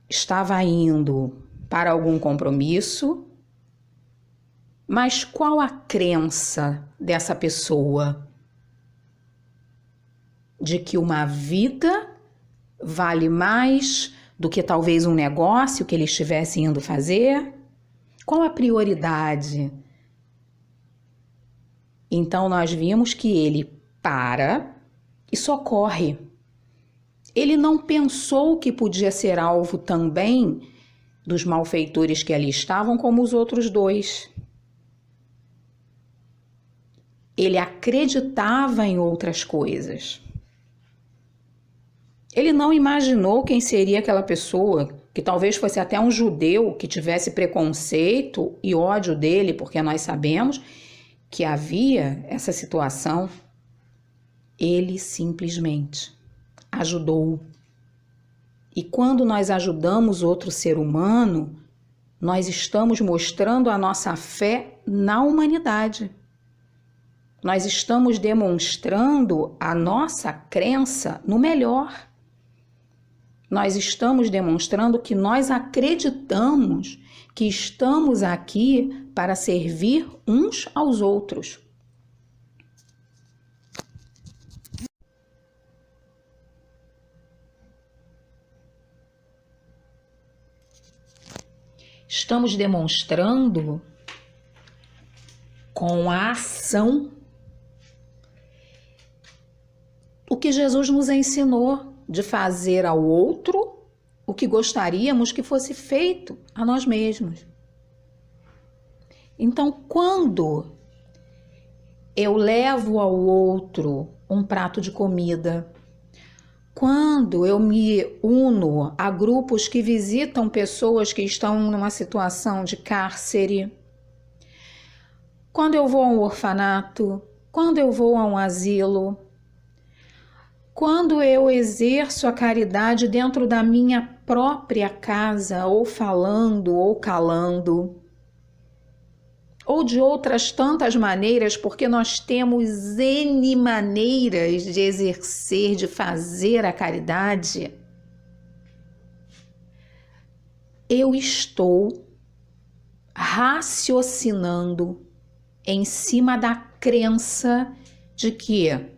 Estava indo para algum compromisso. Mas qual a crença dessa pessoa? De que uma vida vale mais do que talvez um negócio que ele estivesse indo fazer? Qual a prioridade? Então nós vimos que ele para e socorre. Ele não pensou que podia ser alvo também dos malfeitores que ali estavam, como os outros dois. Ele acreditava em outras coisas. Ele não imaginou quem seria aquela pessoa, que talvez fosse até um judeu que tivesse preconceito e ódio dele, porque nós sabemos que havia essa situação. Ele simplesmente ajudou. E quando nós ajudamos outro ser humano, nós estamos mostrando a nossa fé na humanidade. Nós estamos demonstrando a nossa crença no melhor. Nós estamos demonstrando que nós acreditamos que estamos aqui para servir uns aos outros. Estamos demonstrando com a ação o que Jesus nos ensinou de fazer ao outro o que gostaríamos que fosse feito a nós mesmos. Então, quando eu levo ao outro um prato de comida, quando eu me uno a grupos que visitam pessoas que estão numa situação de cárcere, quando eu vou a um orfanato, quando eu vou a um asilo, quando eu exerço a caridade dentro da minha própria casa, ou falando ou calando, ou de outras tantas maneiras, porque nós temos N maneiras de exercer, de fazer a caridade, eu estou raciocinando em cima da crença de que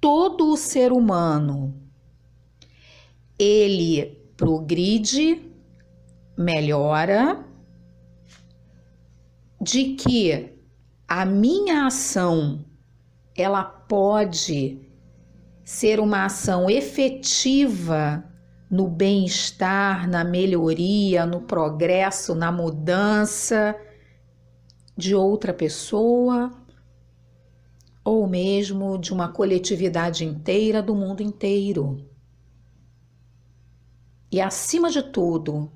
todo o ser humano, ele progride, melhora, de que a minha ação, ela pode ser uma ação efetiva no bem-estar, na melhoria, no progresso, na mudança de outra pessoa, ou mesmo de uma coletividade inteira, do mundo inteiro. E acima de tudo,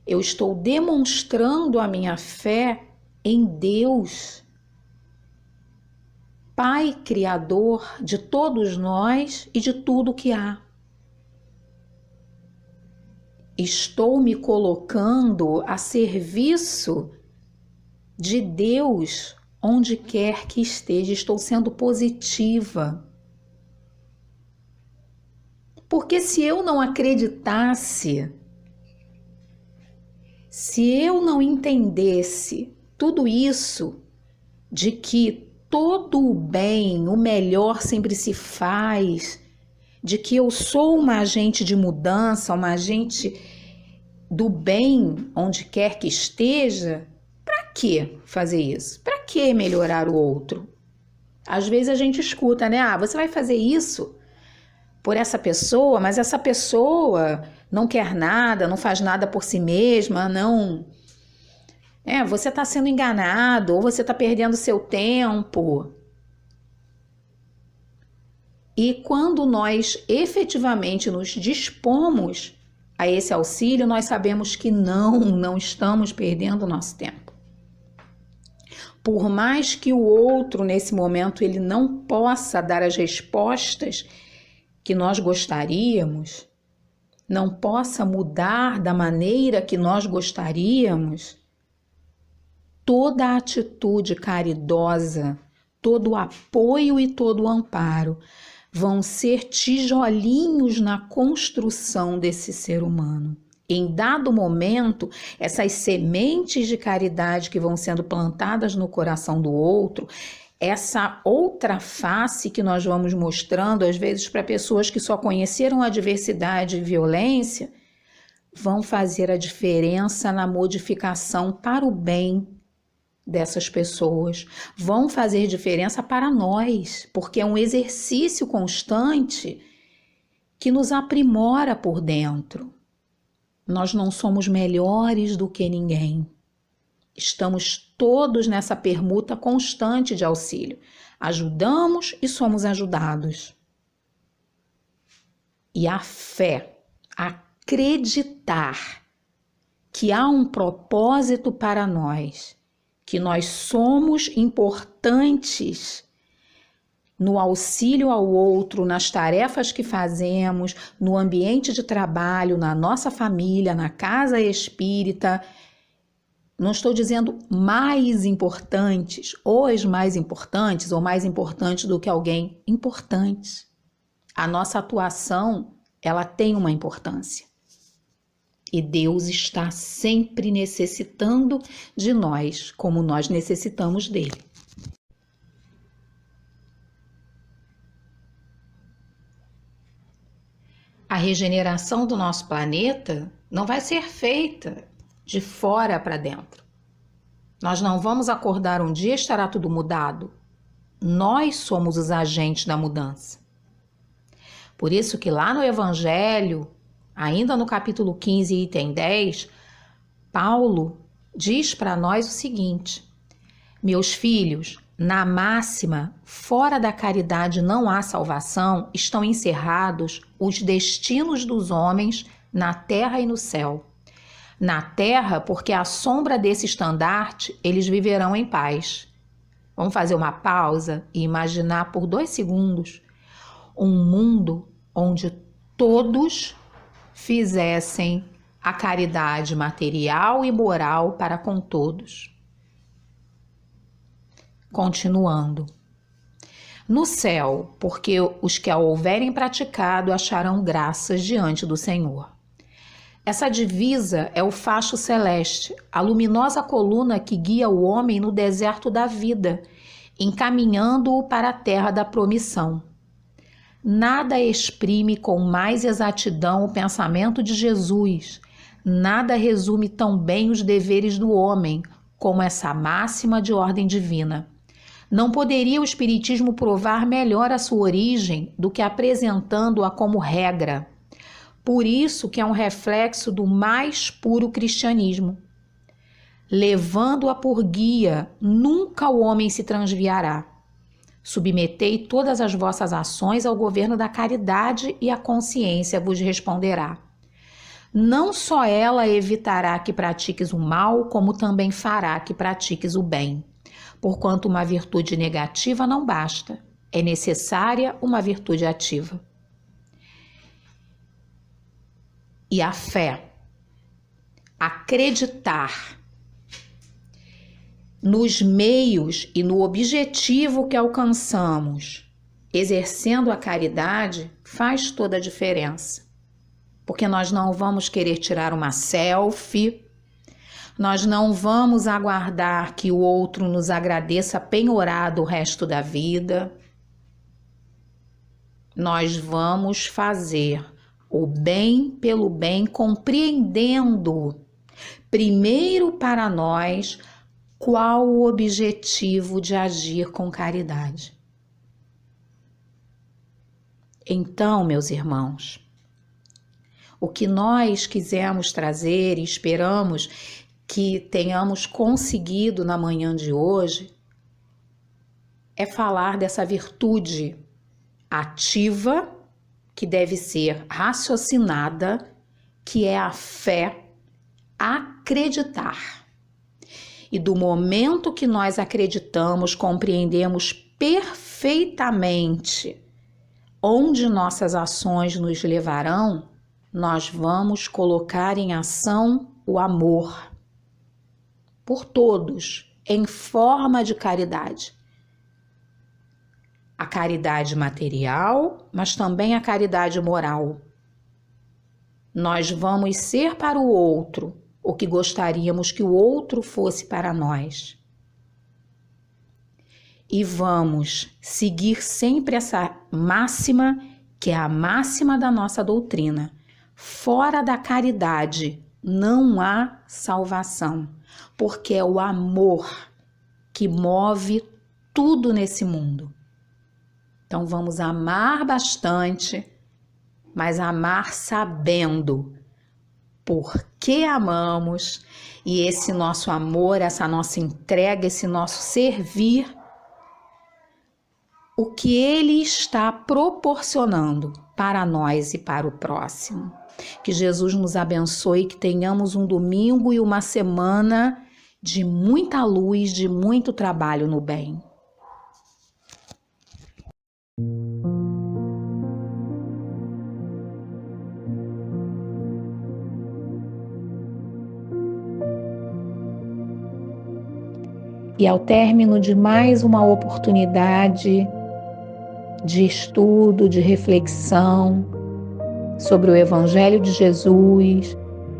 eu estou demonstrando a minha fé em Deus, Pai Criador de todos nós e de tudo que há. Estou me colocando a serviço de Deus onde quer que esteja. Estou sendo positiva. Porque se eu não acreditasse, se eu não entendesse tudo isso, de que todo o bem, o melhor sempre se faz, de que eu sou uma agente de mudança, uma agente do bem onde quer que esteja, para que fazer isso? Para que melhorar o outro? Às vezes a gente escuta, né? Você vai fazer isso por essa pessoa, mas essa pessoa não quer nada, não faz nada por si mesma, não. Você está sendo enganado, ou você está perdendo seu tempo. E quando nós efetivamente nos dispomos a esse auxílio, nós sabemos que não estamos perdendo o nosso tempo. Por mais que o outro, nesse momento, ele não possa dar as respostas que nós gostaríamos, não possa mudar da maneira que nós gostaríamos, toda a atitude caridosa, todo o apoio e todo o amparo vão ser tijolinhos na construção desse ser humano. Em dado momento, essas sementes de caridade que vão sendo plantadas no coração do outro, essa outra face que nós vamos mostrando, às vezes, para pessoas que só conheceram a adversidade e violência, vão fazer a diferença na modificação para o bem dessas pessoas, vão fazer diferença para nós, porque é um exercício constante que nos aprimora por dentro. Nós não somos melhores do que ninguém. Estamos todos nessa permuta constante de auxílio. Ajudamos e somos ajudados. E a fé, acreditar que há um propósito para nós, que nós somos importantes no auxílio ao outro, nas tarefas que fazemos, no ambiente de trabalho, na nossa família, na casa espírita. Não estou dizendo mais importantes, ou as mais importantes, ou mais importantes do que alguém importante. A nossa atuação, ela tem uma importância. E Deus está sempre necessitando de nós, como nós necessitamos dele. A regeneração do nosso planeta não vai ser feita de fora para dentro. Nós não vamos acordar um dia e estará tudo mudado. Nós somos os agentes da mudança. Por isso que lá no Evangelho, ainda no capítulo 15, item 10, Paulo diz para nós o seguinte: meus filhos, na máxima, fora da caridade não há salvação, estão encerrados os destinos dos homens na terra e no céu. Na terra, porque à sombra desse estandarte, eles viverão em paz. Vamos fazer uma pausa e imaginar por 2 segundos um mundo onde todos fizessem a caridade material e moral para com todos. Continuando. No céu, porque os que a houverem praticado acharão graças diante do Senhor. Essa divisa é o facho celeste, a luminosa coluna que guia o homem no deserto da vida, encaminhando-o para a terra da promissão. Nada exprime com mais exatidão o pensamento de Jesus, nada resume tão bem os deveres do homem como essa máxima de ordem divina. Não poderia o Espiritismo provar melhor a sua origem do que apresentando-a como regra. Por isso que é um reflexo do mais puro cristianismo. Levando-a por guia, nunca o homem se transviará. Submetei todas as vossas ações ao governo da caridade e a consciência vos responderá. Não só ela evitará que pratiques o mal, como também fará que pratiques o bem. Porquanto uma virtude negativa não basta, é necessária uma virtude ativa. E a fé, acreditar nos meios e no objetivo que alcançamos, exercendo a caridade, faz toda a diferença. Porque nós não vamos querer tirar uma selfie, nós não vamos aguardar que o outro nos agradeça penhorado o resto da vida. Nós vamos fazer o bem pelo bem, compreendendo, primeiro para nós, qual o objetivo de agir com caridade. Então, meus irmãos, o que nós quisemos trazer e esperamos que tenhamos conseguido na manhã de hoje é falar dessa virtude ativa que deve ser raciocinada, que é a fé, acreditar. E do momento que nós acreditamos, compreendemos perfeitamente onde nossas ações nos levarão, nós vamos colocar em ação o amor por todos, em forma de caridade. A caridade material, mas também a caridade moral. Nós vamos ser para o outro o que gostaríamos que o outro fosse para nós. E vamos seguir sempre essa máxima, que é a máxima da nossa doutrina. Fora da caridade não há salvação, porque é o amor que move tudo nesse mundo. Então vamos amar bastante, mas amar sabendo por que amamos, e esse nosso amor, essa nossa entrega, esse nosso servir, o que ele está proporcionando para nós e para o próximo. Que Jesus nos abençoe, que tenhamos um domingo e uma semana de muita luz, de muito trabalho no bem. E ao término de mais uma oportunidade de estudo, de reflexão sobre o Evangelho de Jesus,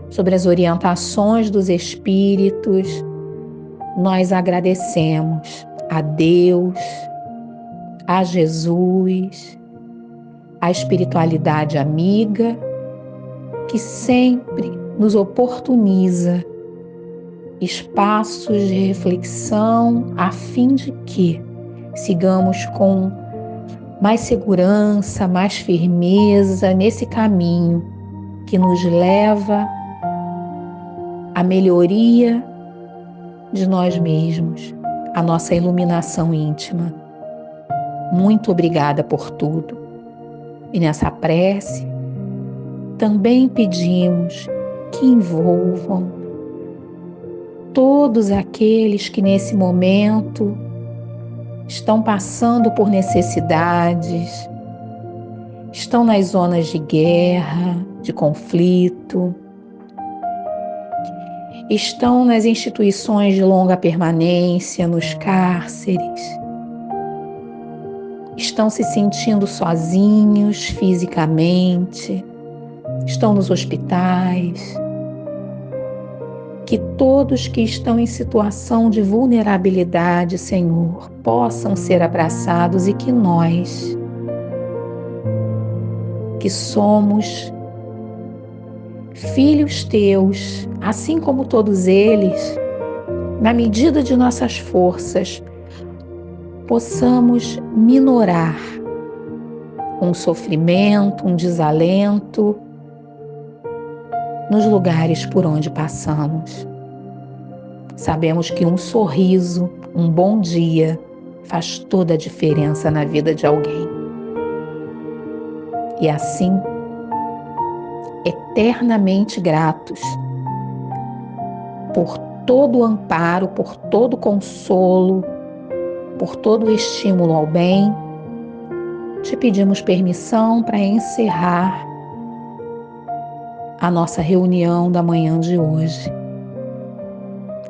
sobre as orientações dos Espíritos, nós agradecemos a Deus, a Jesus, a espiritualidade amiga, que sempre nos oportuniza espaços de reflexão a fim de que sigamos com mais segurança, mais firmeza nesse caminho que nos leva à melhoria de nós mesmos, à nossa iluminação íntima. Muito obrigada por tudo. E nessa prece também pedimos que envolvam todos aqueles que nesse momento estão passando por necessidades, estão nas zonas de guerra, de conflito, estão nas instituições de longa permanência, nos cárceres, estão se sentindo sozinhos fisicamente, estão nos hospitais. Que todos que estão em situação de vulnerabilidade, Senhor, possam ser abraçados e que nós, que somos filhos teus, assim como todos eles, na medida de nossas forças, possamos minorar um sofrimento, um desalento nos lugares por onde passamos. Sabemos que um sorriso, um bom dia, faz toda a diferença na vida de alguém. E assim, eternamente gratos por todo o amparo, por todo o consolo, por todo o estímulo ao bem, te pedimos permissão para encerrar a nossa reunião da manhã de hoje.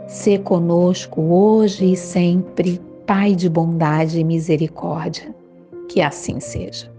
Sê conosco hoje e sempre, Pai de bondade e misericórdia. Que assim seja.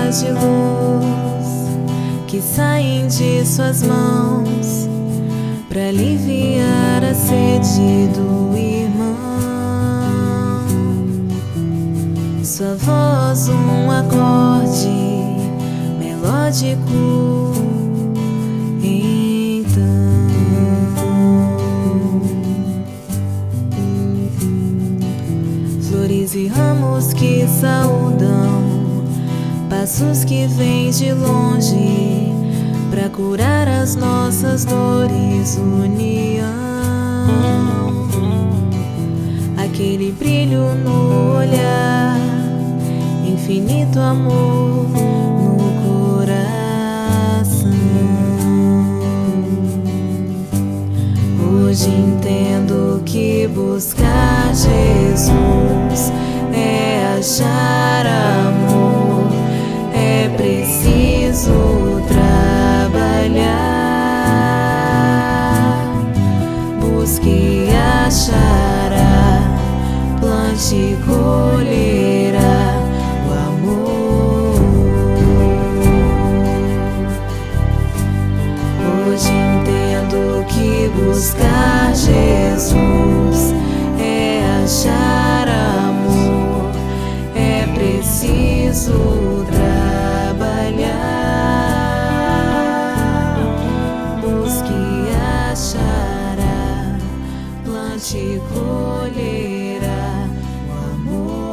De luz que saem de suas mãos para aliviar a sede do irmão. Sua voz, um acorde melódico. Então, flores e ramos que saudam, passos que vêm de longe pra curar as nossas dores, união. Aquele brilho no olhar, infinito amor no coração. Hoje entendo que buscar Jesus é achar amor. É preciso trabalhar, busque e achará, plante e colherá o amor. Hoje entendo que buscar Jesus é achar amor, é preciso trabalhar, busque e achará, plante e colherá o amor.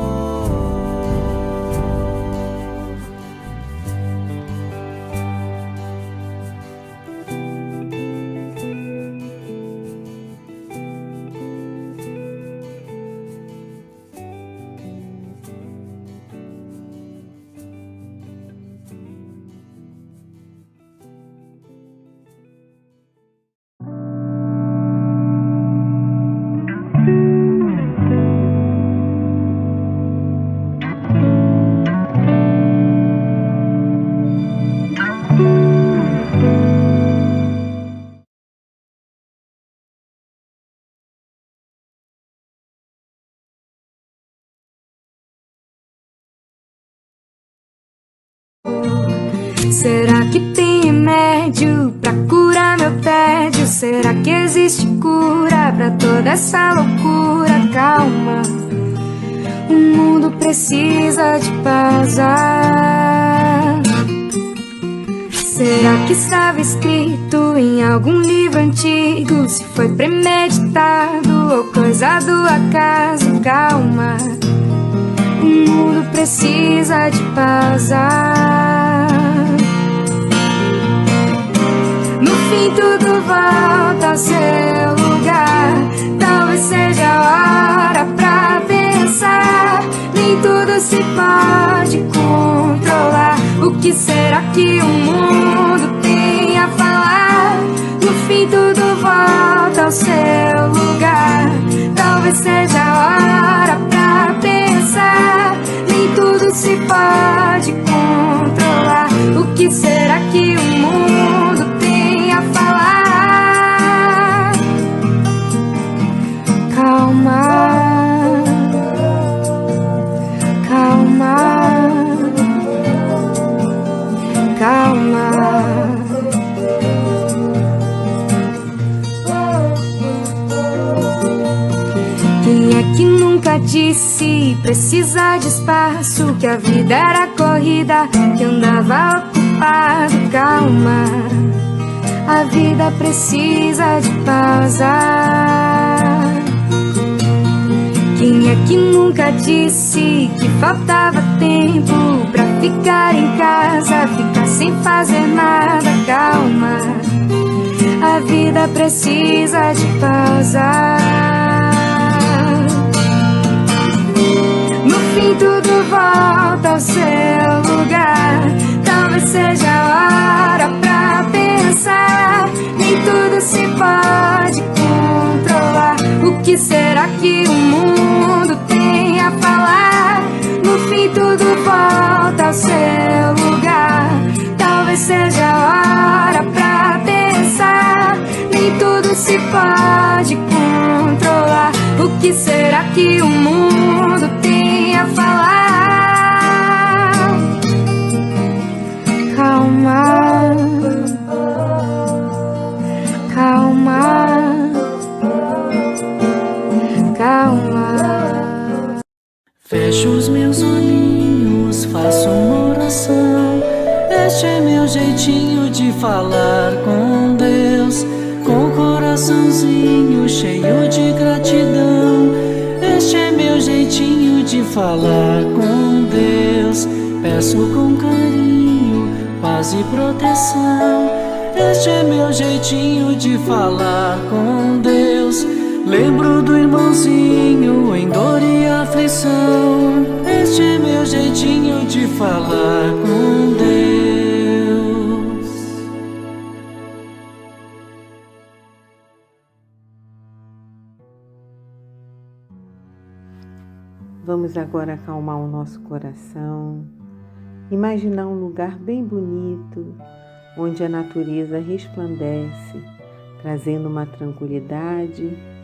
Será que tem remédio pra curar meu tédio? Será que existe cura pra toda essa loucura? Calma, o mundo precisa de paz. Será que estava escrito em algum livro antigo? Se foi premeditado ou coisa do acaso? Calma, o mundo precisa de paz. No fim tudo volta ao seu lugar. Talvez seja a hora pra pensar. Nem tudo se pode controlar. O que será que o mundo tem a falar? No fim tudo volta ao seu lugar. Talvez seja a hora pra pensar. Nem tudo se pode controlar. O que será que o mundo tem a falar? Calma, calma, calma. Quem é que nunca precisa de espaço, que a vida era corrida, que andava ocupado. Calma, a vida precisa de pausa. Quem é que nunca disse que faltava tempo pra ficar em casa, ficar sem fazer nada? Calma, a vida precisa de pausa. No fim tudo volta ao seu lugar. Talvez seja a hora pra pensar. Nem tudo se pode controlar. O que será que o mundo tem a falar? No fim tudo volta ao seu lugar. Talvez seja a hora pra pensar. Nem tudo se pode controlar. O que será que o mundo tem a falar? Calma, calma, calma. Fecho os meus olhinhos, faço uma oração. Este é meu jeitinho de falar com Deus, com o coraçãozinho cheio de gratidão. Este é meu jeitinho de falar com Deus. Peço com carinho, paz e proteção. Este é meu jeitinho de falar com Deus. Lembro do irmãozinho em dor e aflição. Este é meu jeitinho de falar com Deus. Vamos agora acalmar o nosso coração, imaginar um lugar bem bonito, onde a natureza resplandece, trazendo uma tranquilidade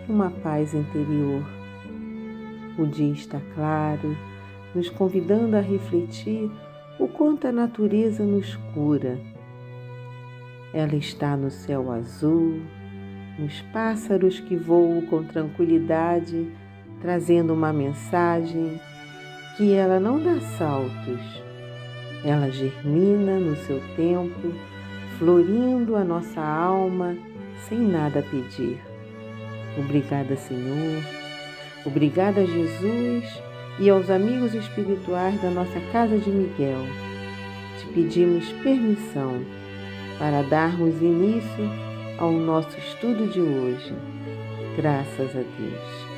e uma paz interior. O dia está claro, nos convidando a refletir o quanto a natureza nos cura. Ela está no céu azul, nos pássaros que voam com tranquilidade, trazendo uma mensagem que ela não dá saltos. Ela germina no seu tempo, florindo a nossa alma sem nada pedir. Obrigada, Senhor. Obrigada, Jesus, e aos amigos espirituais da nossa Casa de Miguel. Te pedimos permissão para darmos início ao nosso estudo de hoje. Graças a Deus.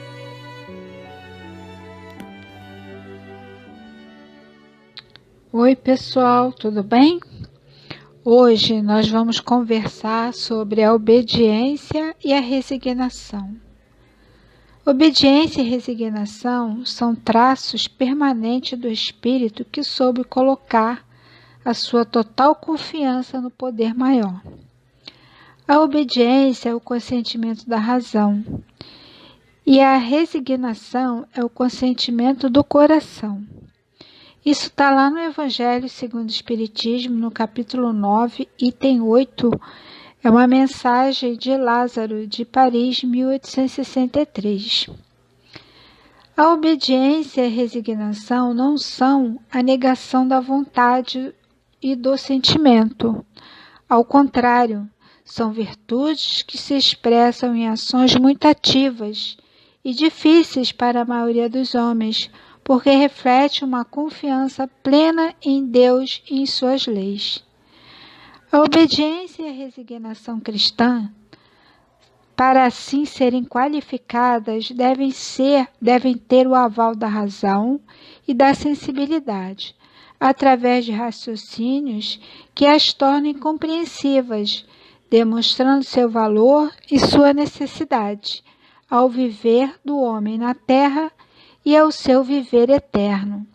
Oi, pessoal, tudo bem? Hoje nós vamos conversar sobre a obediência e a resignação. Obediência e resignação são traços permanentes do espírito que soube colocar a sua total confiança no poder maior. A obediência é o consentimento da razão e a resignação é o consentimento do coração. Isso está lá no Evangelho segundo o Espiritismo, no capítulo 9, item 8. É uma mensagem de Lázaro, de Paris, 1863. A obediência e a resignação não são a negação da vontade e do sentimento. Ao contrário, são virtudes que se expressam em ações muito ativas e difíceis para a maioria dos homens, porque reflete uma confiança plena em Deus e em suas leis. A obediência e a resignação cristã, para assim serem qualificadas, devem ter o aval da razão e da sensibilidade, através de raciocínios que as tornem compreensivas, demonstrando seu valor e sua necessidade ao viver do homem na terra e ao seu viver eterno.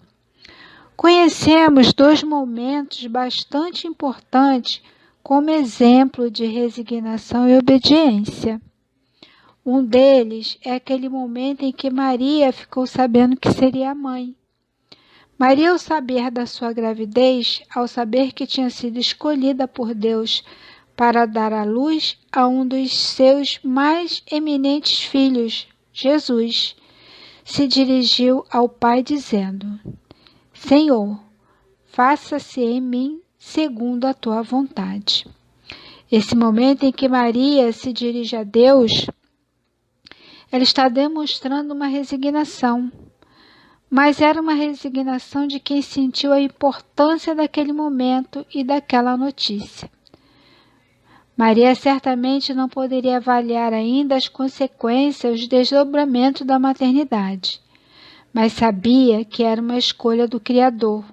Conhecemos dois momentos bastante importantes como exemplo de resignação e obediência. Um deles é aquele momento em que Maria ficou sabendo que seria mãe. Maria, ao saber da sua gravidez, ao saber que tinha sido escolhida por Deus para dar à luz a um dos seus mais eminentes filhos, Jesus, se dirigiu ao Pai dizendo: Senhor, faça-se em mim segundo a tua vontade. Esse momento em que Maria se dirige a Deus, ela está demonstrando uma resignação, mas era uma resignação de quem sentiu a importância daquele momento e daquela notícia. Maria certamente não poderia avaliar ainda as consequências, os desdobramentos da maternidade, mas sabia que era uma escolha do Criador.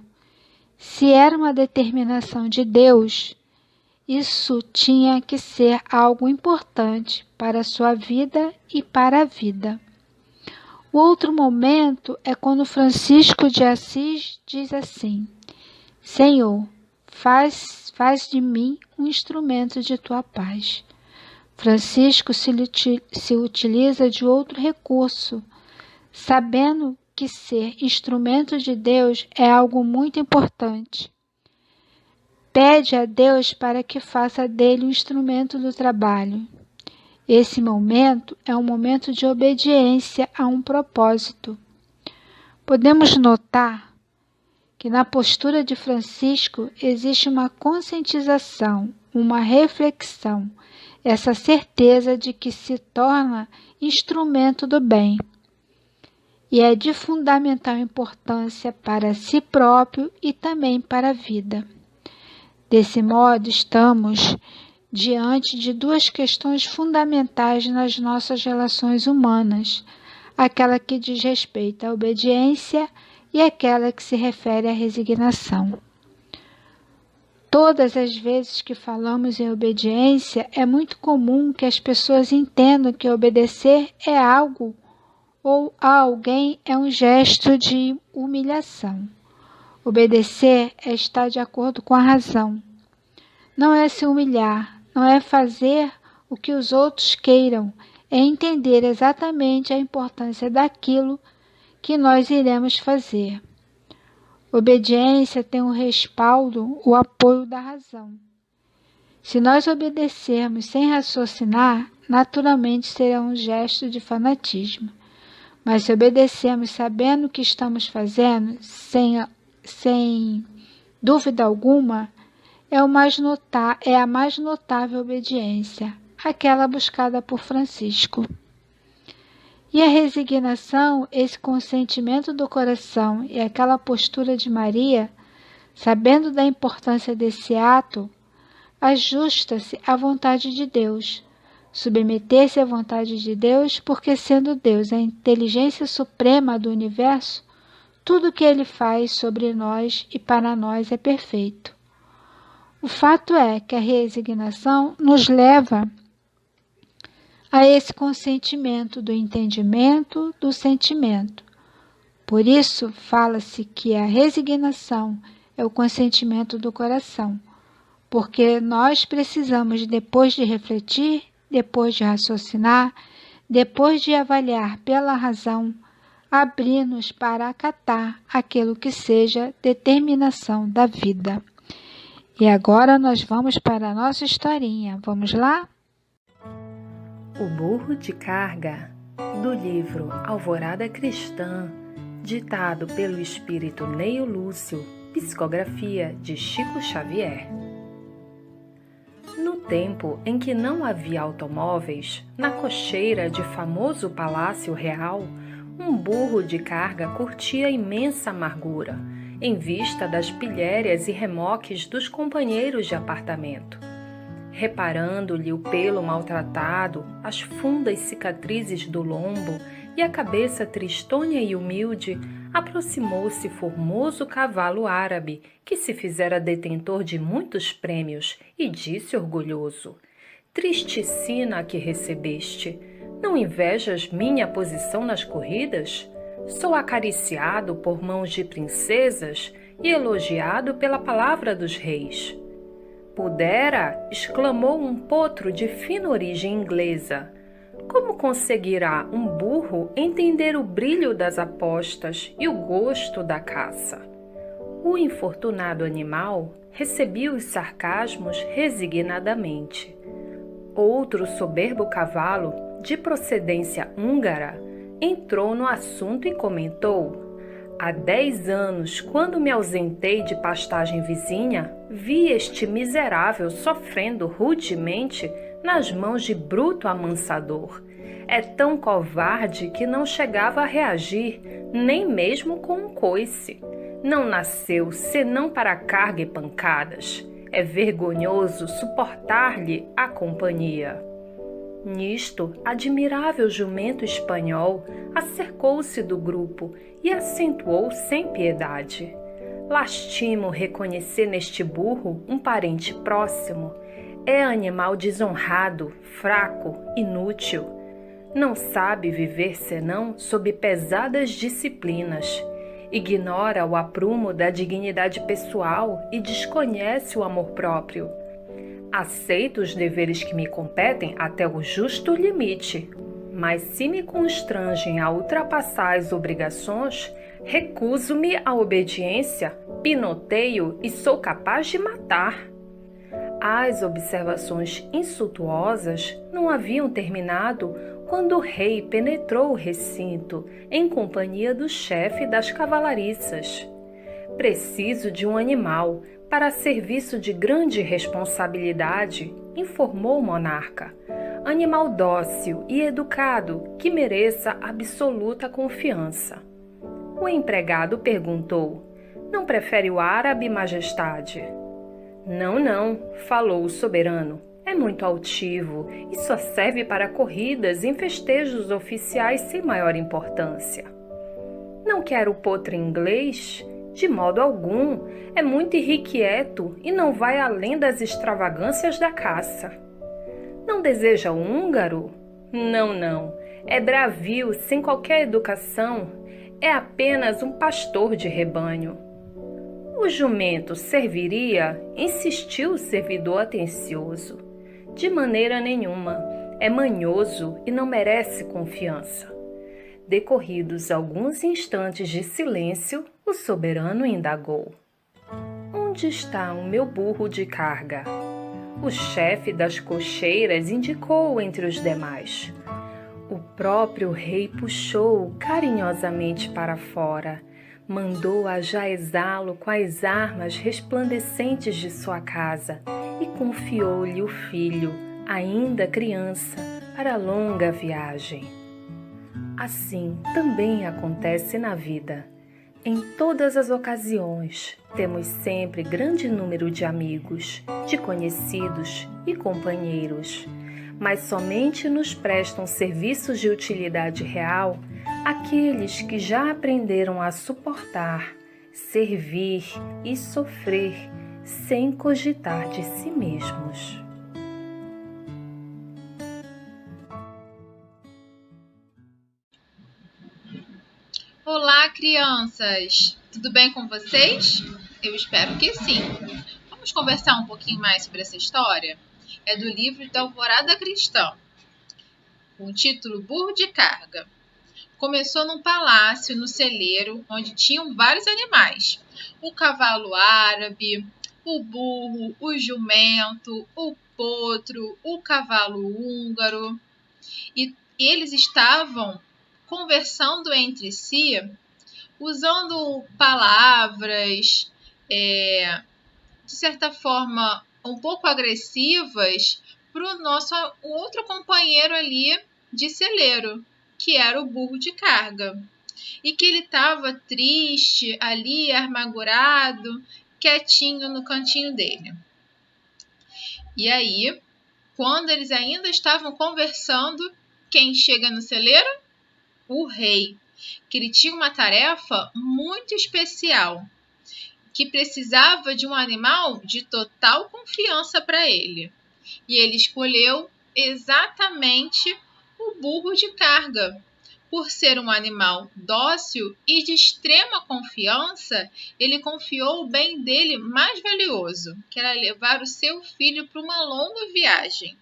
Se era uma determinação de Deus, isso tinha que ser algo importante para a sua vida e para a vida. O outro momento é quando Francisco de Assis diz assim: Senhor, faz de mim um instrumento de tua paz. Francisco se utiliza de outro recurso, sabendo que ser instrumento de Deus é algo muito importante. Pede a Deus para que faça dele um instrumento do trabalho. Esse momento é um momento de obediência a um propósito. Podemos notar que na postura de Francisco existe uma conscientização, uma reflexão, essa certeza de que se torna instrumento do bem. E é de fundamental importância para si próprio e também para a vida. Desse modo, estamos diante de duas questões fundamentais nas nossas relações humanas, aquela que diz respeito à obediência e aquela que se refere à resignação. Todas as vezes que falamos em obediência, é muito comum que as pessoas entendam que obedecer é algo ou a alguém é um gesto de humilhação. Obedecer é estar de acordo com a razão. Não é se humilhar, não é fazer o que os outros queiram, é entender exatamente a importância daquilo que nós iremos fazer. Obediência tem o respaldo, o apoio da razão. Se nós obedecermos sem raciocinar, naturalmente será um gesto de fanatismo. Mas se obedecermos sabendo o que estamos fazendo, sem dúvida alguma, é a mais notável obediência, aquela buscada por Francisco. E a resignação, esse consentimento do coração e aquela postura de Maria, sabendo da importância desse ato, ajusta-se à vontade de Deus. Submeter-se à vontade de Deus, porque sendo Deus a inteligência suprema do universo, tudo o que Ele faz sobre nós e para nós é perfeito. O fato é que a resignação nos leva a esse consentimento do entendimento, do sentimento. Por isso, fala-se que a resignação é o consentimento do coração, porque nós precisamos, depois de refletir, depois de raciocinar, depois de avaliar pela razão, abrir-nos para acatar aquilo que seja determinação da vida. E agora nós vamos para a nossa historinha. Vamos lá? O Burro de Carga, do livro Alvorada Cristã, ditado pelo espírito Neio Lúcio, psicografia de Chico Xavier. No tempo em que não havia automóveis, na cocheira de famoso Palácio Real, um burro de carga curtia imensa amargura, em vista das pilhérias e remoques dos companheiros de apartamento. Reparando-lhe o pelo maltratado, as fundas cicatrizes do lombo e a cabeça tristonha e humilde, aproximou-se formoso cavalo árabe, que se fizera detentor de muitos prêmios, e disse orgulhoso: Triste sina que recebeste, não invejas minha posição nas corridas? Sou acariciado por mãos de princesas e elogiado pela palavra dos reis. Pudera, exclamou um potro de fina origem inglesa, como conseguirá um burro entender o brilho das apostas e o gosto da caça? O infortunado animal recebia os sarcasmos resignadamente. Outro soberbo cavalo, de procedência húngara, entrou no assunto e comentou: há 10 anos, quando me ausentei de pastagem vizinha, vi este miserável sofrendo rudemente nas mãos de bruto amansador. É tão covarde que não chegava a reagir, nem mesmo com um coice. Não nasceu senão para carga e pancadas. É vergonhoso suportar-lhe a companhia. Nisto, admirável jumento espanhol acercou-se do grupo e acentuou sem piedade: lastimo reconhecer neste burro um parente próximo. É animal desonrado, fraco, inútil. Não sabe viver senão sob pesadas disciplinas. Ignora o aprumo da dignidade pessoal e desconhece o amor próprio. Aceito os deveres que me competem até o justo limite, mas se me constrangem a ultrapassar as obrigações, recuso-me à obediência, pinoteio e sou capaz de matar. As observações insultuosas não haviam terminado quando o rei penetrou o recinto em companhia do chefe das cavalariças. Preciso de um animal para serviço de grande responsabilidade, informou o monarca. Animal dócil e educado que mereça absoluta confiança. O empregado perguntou: não prefere o árabe, majestade? Não, falou o soberano. É muito altivo e só serve para corridas em festejos oficiais sem maior importância. Não quero o potro inglês? De modo algum. É muito irrequieto e não vai além das extravagâncias da caça. Não deseja o húngaro? Não. É bravio, sem qualquer educação. É apenas um pastor de rebanho. O jumento serviria? Insistiu o servidor atencioso. De maneira nenhuma. É manhoso e não merece confiança. Decorridos alguns instantes de silêncio, o soberano indagou: onde está o meu burro de carga? O chefe das cocheiras indicou entre os demais. O próprio rei puxou-o carinhosamente para fora, mandou ajaezá-lo com as armas resplandecentes de sua casa e confiou-lhe o filho, ainda criança, para a longa viagem. Assim também acontece na vida. Em todas as ocasiões, temos sempre grande número de amigos, de conhecidos e companheiros, mas somente nos prestam serviços de utilidade real aqueles que já aprenderam a suportar, servir e sofrer sem cogitar de si mesmos. Olá, crianças! Tudo bem com vocês? Eu espero que sim. Vamos conversar um pouquinho mais sobre essa história? É do livro da Alvorada Cristã, com o título Burro de Carga. Começou num palácio, no celeiro, onde tinham vários animais. O cavalo árabe, o burro, o jumento, o potro, o cavalo húngaro. E eles estavam conversando entre si, usando palavras, de certa forma, um pouco agressivas para o nosso outro companheiro ali de celeiro, que era o burro de carga. E que ele estava triste ali, amargurado, quietinho no cantinho dele. E aí, quando eles ainda estavam conversando, quem chega no celeiro? O rei, que ele tinha uma tarefa muito especial, que precisava de um animal de total confiança para ele. E ele escolheu exatamente o burro de carga. Por ser um animal dócil e de extrema confiança, ele confiou o bem dele mais valioso, que era levar o seu filho para uma longa viagem.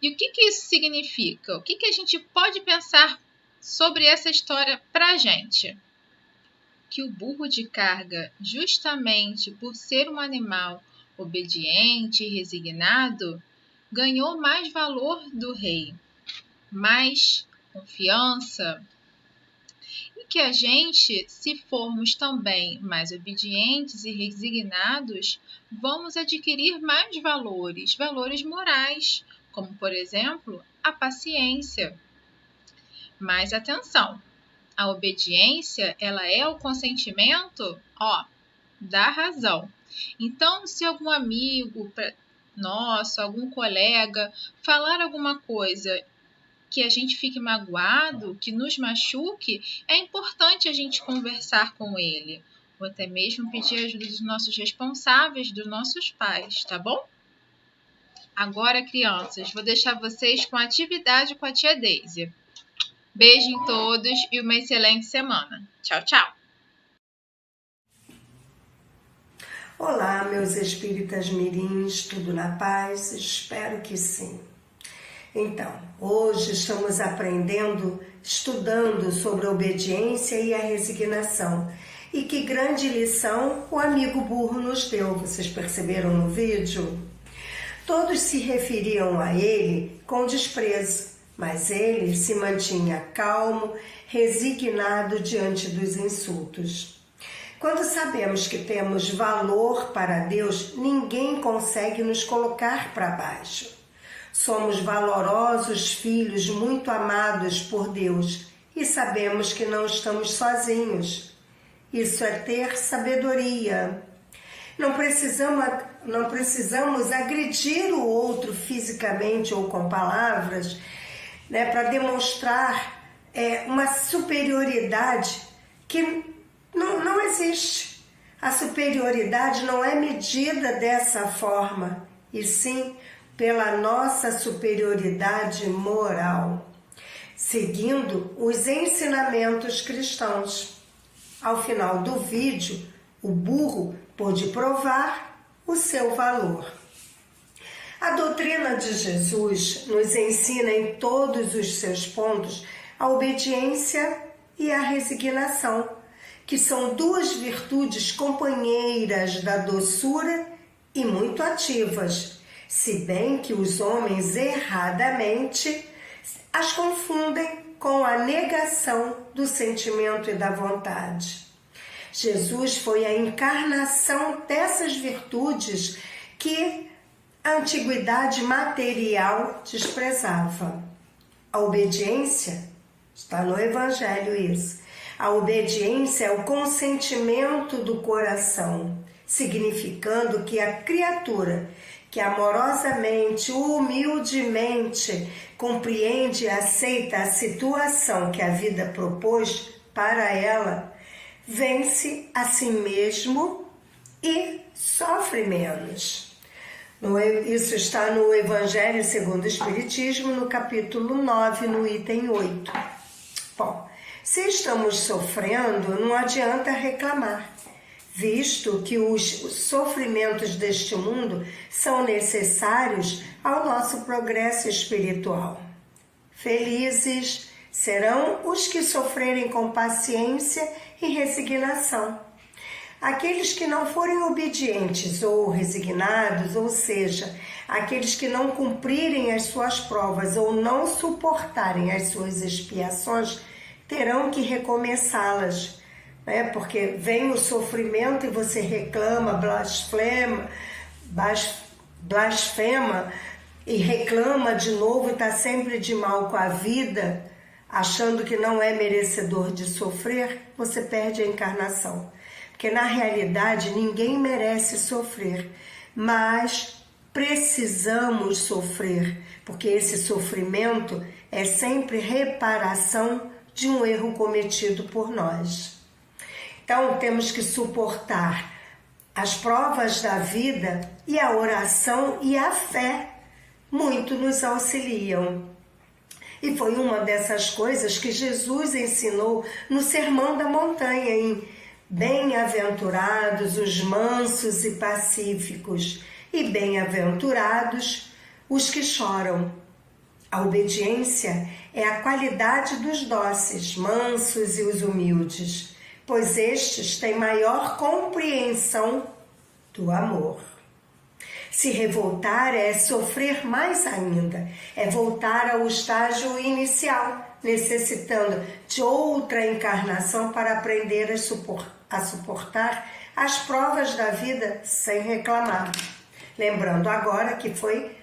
E o que isso significa? O que a gente pode pensar sobre essa história para a gente? Que o burro de carga, justamente por ser um animal obediente e resignado, ganhou mais valor do rei. Mas confiança. E que a gente, se formos também mais obedientes e resignados, vamos adquirir mais valores morais, como, por exemplo, a paciência. Mas atenção, a obediência, ela é o consentimento, da razão. Então, se algum amigo nosso, algum colega, falar alguma coisa que a gente fique magoado, que nos machuque, é importante a gente conversar com ele, ou até mesmo pedir ajuda dos nossos responsáveis, dos nossos pais, tá bom? Agora, crianças, vou deixar vocês com a atividade com a tia Daisy. Beijo em todos e uma excelente semana. Tchau, tchau! Olá, meus espíritas mirins, tudo na paz? Espero que sim. Então, hoje estamos estudando sobre a obediência e a resignação. E que grande lição o amigo burro nos deu, vocês perceberam no vídeo? Todos se referiam a ele com desprezo, mas ele se mantinha calmo, resignado diante dos insultos. Quando sabemos que temos valor para Deus, ninguém consegue nos colocar para baixo. Somos valorosos filhos muito amados por Deus e sabemos que não estamos sozinhos. Isso é ter sabedoria. Não precisamos agredir o outro fisicamente ou com palavras, para demonstrar uma superioridade que não existe. A superioridade não é medida dessa forma, e sim pela nossa superioridade moral, seguindo os ensinamentos cristãos. Ao final do vídeo, o burro pôde provar o seu valor. A doutrina de Jesus nos ensina em todos os seus pontos a obediência e a resignação, que são duas virtudes companheiras da doçura e muito ativas, se bem que os homens erradamente as confundem com a negação do sentimento e da vontade. Jesus foi a encarnação dessas virtudes que a antiguidade material desprezava. A obediência, está no Evangelho isso, a obediência é o consentimento do coração, significando que a criatura que amorosamente, humildemente compreende e aceita a situação que a vida propôs para ela, vence a si mesmo e sofre menos. Isso está no Evangelho segundo o Espiritismo, no capítulo 9, no item 8. Bom, se estamos sofrendo, não adianta reclamar, visto que os sofrimentos deste mundo são necessários ao nosso progresso espiritual. Felizes serão os que sofrerem com paciência e resignação. Aqueles que não forem obedientes ou resignados, ou seja, aqueles que não cumprirem as suas provas ou não suportarem as suas expiações, terão que recomeçá-las, porque vem o sofrimento e você reclama, blasfema e reclama de novo e está sempre de mal com a vida, achando que não é merecedor de sofrer, você perde a encarnação. Porque na realidade ninguém merece sofrer, mas precisamos sofrer, porque esse sofrimento é sempre reparação de um erro cometido por nós. Então temos que suportar as provas da vida, e a oração e a fé muito nos auxiliam. E foi uma dessas coisas que Jesus ensinou no Sermão da Montanha, em bem-aventurados os mansos e pacíficos, e bem-aventurados os que choram. A obediência é a qualidade dos dóceis, mansos e os humildes, pois estes têm maior compreensão do amor. Se revoltar é sofrer mais ainda, é voltar ao estágio inicial, necessitando de outra encarnação para aprender a suportar as provas da vida sem reclamar. Lembrando agora que foi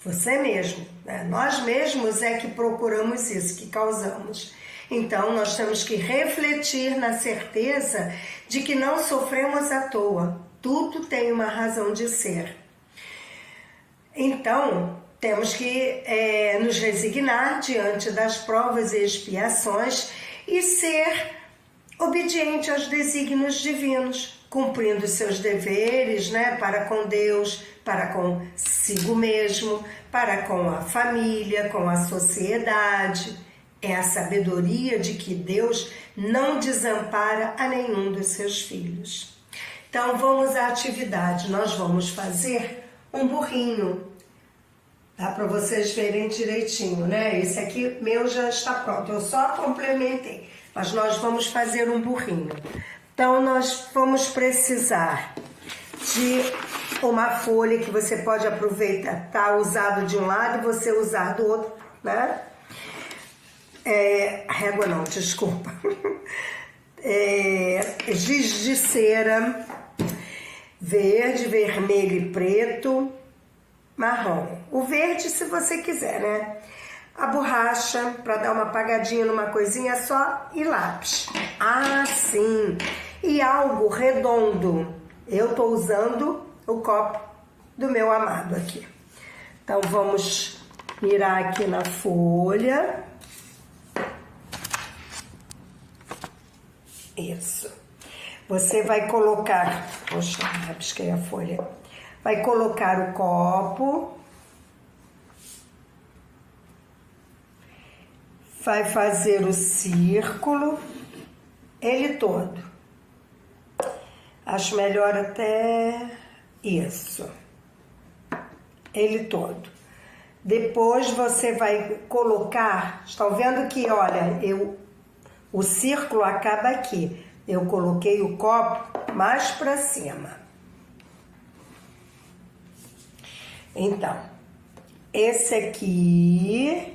você mesmo, né? Nós mesmos é que procuramos isso, que causamos. Então, nós temos que refletir na certeza de que não sofremos à toa. Tudo tem uma razão de ser. Então, temos que nos resignar diante das provas e expiações e ser obediente aos desígnios divinos, cumprindo seus deveres, né, para com Deus, para consigo mesmo, para com a família, com a sociedade. É a sabedoria de que Deus não desampara a nenhum dos seus filhos. Então vamos à atividade. Nós vamos fazer um burrinho. Dá para vocês verem direitinho, né? Esse aqui meu já está pronto. Eu só complementei. Mas nós vamos fazer um burrinho. Então nós vamos precisar de uma folha que você pode aproveitar, tá usado de um lado e você usar do outro, né? Régua não, desculpa. Giz de cera, verde, vermelho e preto, marrom. O verde se você quiser, né? A borracha, para dar uma apagadinha numa coisinha só, e lápis. Ah, sim! E algo redondo. Eu estou usando o copo do meu amado aqui. Então, vamos mirar aqui na folha. Isso. Você vai colocar... Poxa, rabisquei a folha. Vai colocar o copo. Vai fazer o círculo. Ele todo. Acho melhor até isso. Ele todo. Depois você vai colocar... Estão vendo que, olha, o círculo acaba aqui. Eu coloquei o copo mais para cima. Então, esse aqui...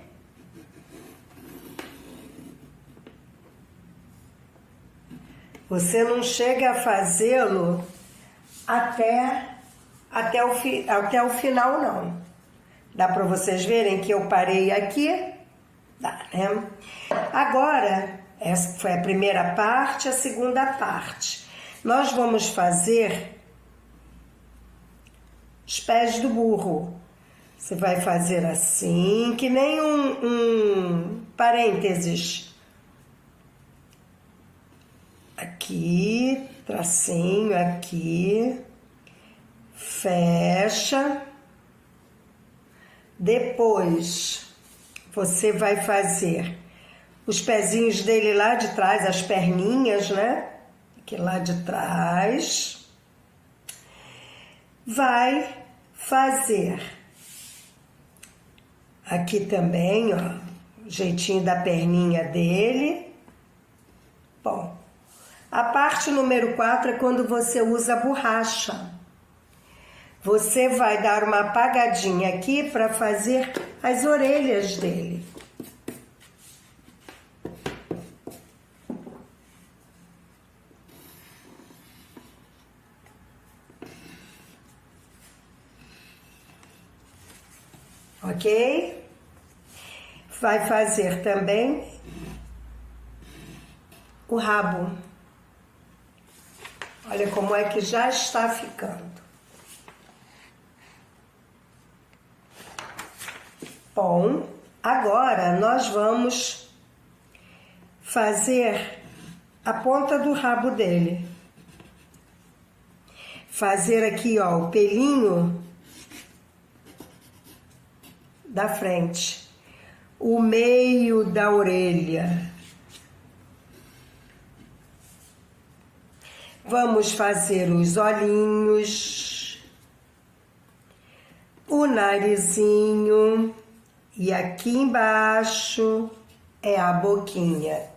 Você não chega a fazê-lo até o final, não. Dá para vocês verem que eu parei aqui? Dá, né? Agora... Essa foi a primeira parte, a segunda parte. Nós vamos fazer os pés do burro. Você vai fazer assim, que nem um parênteses. Aqui, tracinho aqui. Fecha. Depois, você vai fazer... os pezinhos dele lá de trás, as perninhas, né? Aqui lá de trás. Vai fazer aqui também, ó, o jeitinho da perninha dele. Bom, a parte número 4 é quando você usa a borracha. Você vai dar uma apagadinha aqui para fazer as orelhas dele. Ok? Vai fazer também o rabo. Olha como é que já está ficando. Bom, agora nós vamos fazer a ponta do rabo dele. Fazer aqui, ó, o pelinho da frente, o meio da orelha. Vamos fazer os olhinhos, o narizinho e aqui embaixo é a boquinha.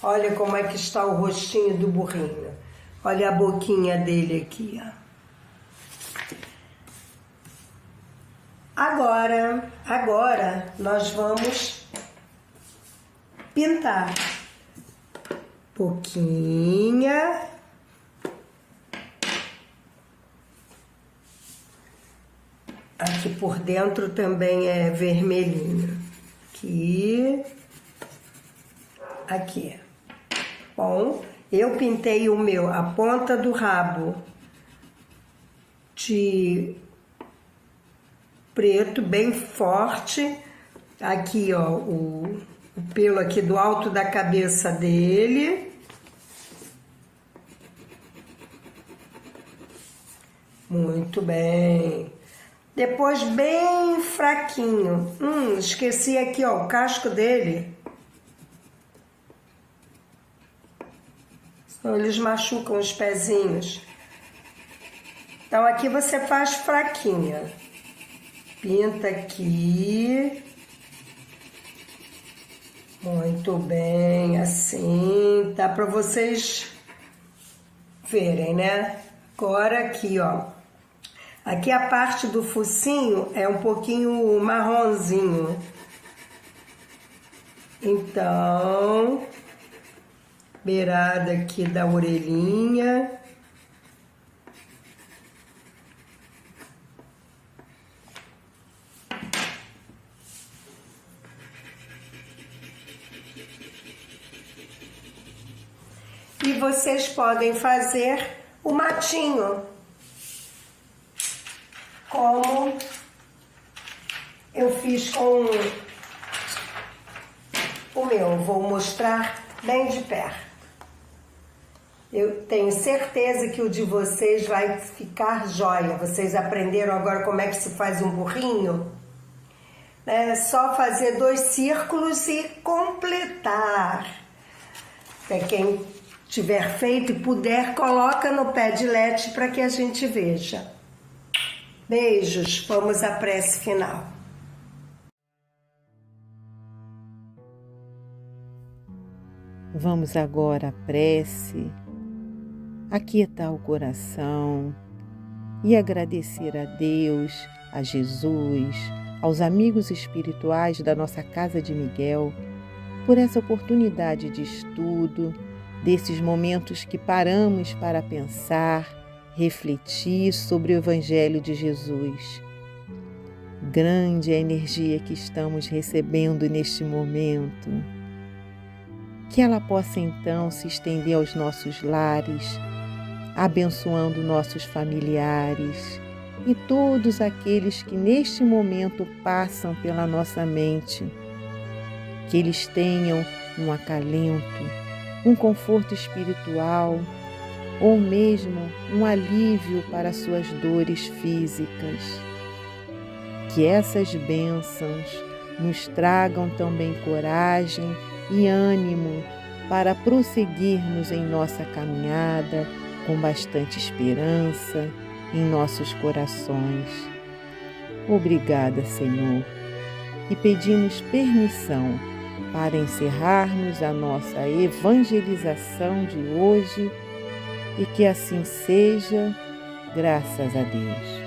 Olha como é que está o rostinho do burrinho. Olha a boquinha dele aqui, ó. Agora nós vamos pintar. Boquinha. Aqui por dentro também é vermelhinho. Aqui. Aqui. Bom, eu pintei a ponta do rabo de preto bem forte. Aqui, ó, o pelo aqui do alto da cabeça dele. Muito bem. Depois bem fraquinho. Esqueci aqui, ó, o casco dele. Senão eles machucam os pezinhos. Então aqui você faz fraquinha. Pinta aqui. Muito bem, assim. Dá para vocês verem, né? Agora aqui, ó. Aqui a parte do focinho é um pouquinho marronzinho. Então, beirada aqui da orelhinha. E vocês podem fazer o matinho, como eu fiz com o meu. Vou mostrar bem de perto. Eu tenho certeza que o de vocês vai ficar jóia. Vocês aprenderam agora como é que se faz um burrinho? É só fazer 2 círculos e completar. Para quem tiver feito e puder, coloca no Padlet para que a gente veja. Beijos, vamos à prece final. Vamos agora à prece, aquietar o coração e agradecer a Deus, a Jesus, aos amigos espirituais da nossa Casa de Miguel, por essa oportunidade de estudo, desses momentos que paramos para pensar, refletir sobre o Evangelho de Jesus. Grande é a energia que estamos recebendo neste momento. Que ela possa então se estender aos nossos lares, abençoando nossos familiares e todos aqueles que neste momento passam pela nossa mente. Que eles tenham um acalento, um conforto espiritual ou mesmo um alívio para suas dores físicas. Que essas bênçãos nos tragam também coragem e ânimo para prosseguirmos em nossa caminhada com bastante esperança em nossos corações. Obrigada, Senhor, e pedimos permissão para encerrarmos a nossa evangelização de hoje e que assim seja, graças a Deus.